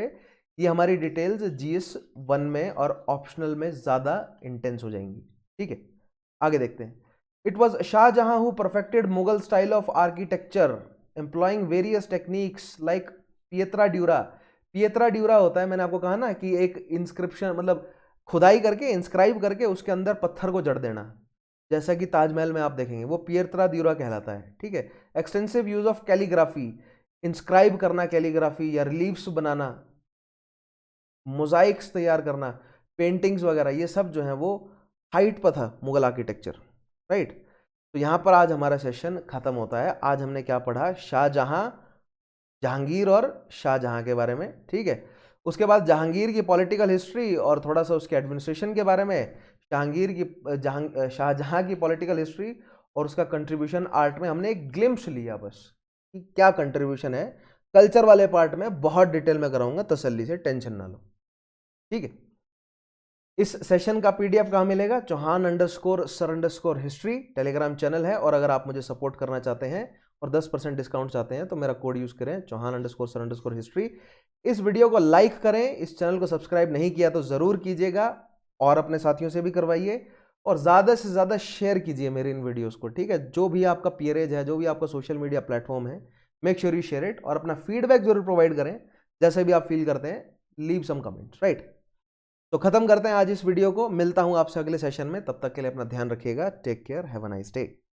ये हमारी डिटेल्स GS 1 में और ऑप्शनल में ज़्यादा इंटेंस हो जाएंगी। ठीक है, आगे देखते हैं। It was Shah Jahan who perfected Mughal style of architecture employing various techniques like pietra dura. Pietra dura होता है, मैंने आपको कहा ना कि एक इंस्क्रिप्शन, मतलब खुदाई करके इंस्क्राइब करके उसके अंदर पत्थर को जड़ देना, जैसा कि ताजमहल में आप देखेंगे, वो पिएत्रा ड्यूरा कहलाता है। ठीक है, extensive use of calligraphy, inscribe करना कैलीग्राफी या रिलीफ्स बनाना, मोजाइक्स तैयार करना, पेंटिंग्स वगैरह, ये सब जो है वो हाइट पर था मुगल आर्किटेक्चर। राइट, तो यहाँ पर आज हमारा सेशन खत्म होता है। आज हमने क्या पढ़ा, शाहजहां, जहांगीर और शाहजहां के बारे में। ठीक है, उसके बाद जहांगीर की पॉलिटिकल हिस्ट्री और थोड़ा सा उसके एडमिनिस्ट्रेशन के बारे में, शाहजहां की पॉलिटिकल हिस्ट्री और उसका कंट्रीब्यूशन आर्ट में हमने एक ग्लिम्स लिया बस कि क्या कंट्रीब्यूशन है। कल्चर वाले पार्ट में बहुत डिटेल में कराऊंगा, तसल्ली से, टेंशन ना लो। ठीक है, इस सेशन का PDF कहाँ मिलेगा, चौहान_सर_हिस्ट्री टेलीग्राम चैनल है। और अगर आप मुझे सपोर्ट करना चाहते हैं और 10% डिस्काउंट चाहते हैं तो मेरा कोड यूज करें, चौहान_सर_हिस्ट्री। इस वीडियो को लाइक करें, इस चैनल को सब्सक्राइब नहीं किया तो जरूर कीजिएगा और अपने साथियों से भी करवाइए और ज़्यादा से ज़्यादा शेयर कीजिए मेरे इन वीडियोस को। ठीक है, जो भी आपका पीयरेज है, जो भी आपका सोशल मीडिया प्लेटफॉर्म है, make sure you share it और अपना फीडबैक जरूर प्रोवाइड करें, जैसे भी आप फील करते हैं, लीव सम कमेंट्स। राइट, तो खत्म करते हैं आज इस वीडियो को, मिलता हूं आपसे अगले सेशन में, तब तक के लिए अपना ध्यान रखिएगा, take care, have a nice day.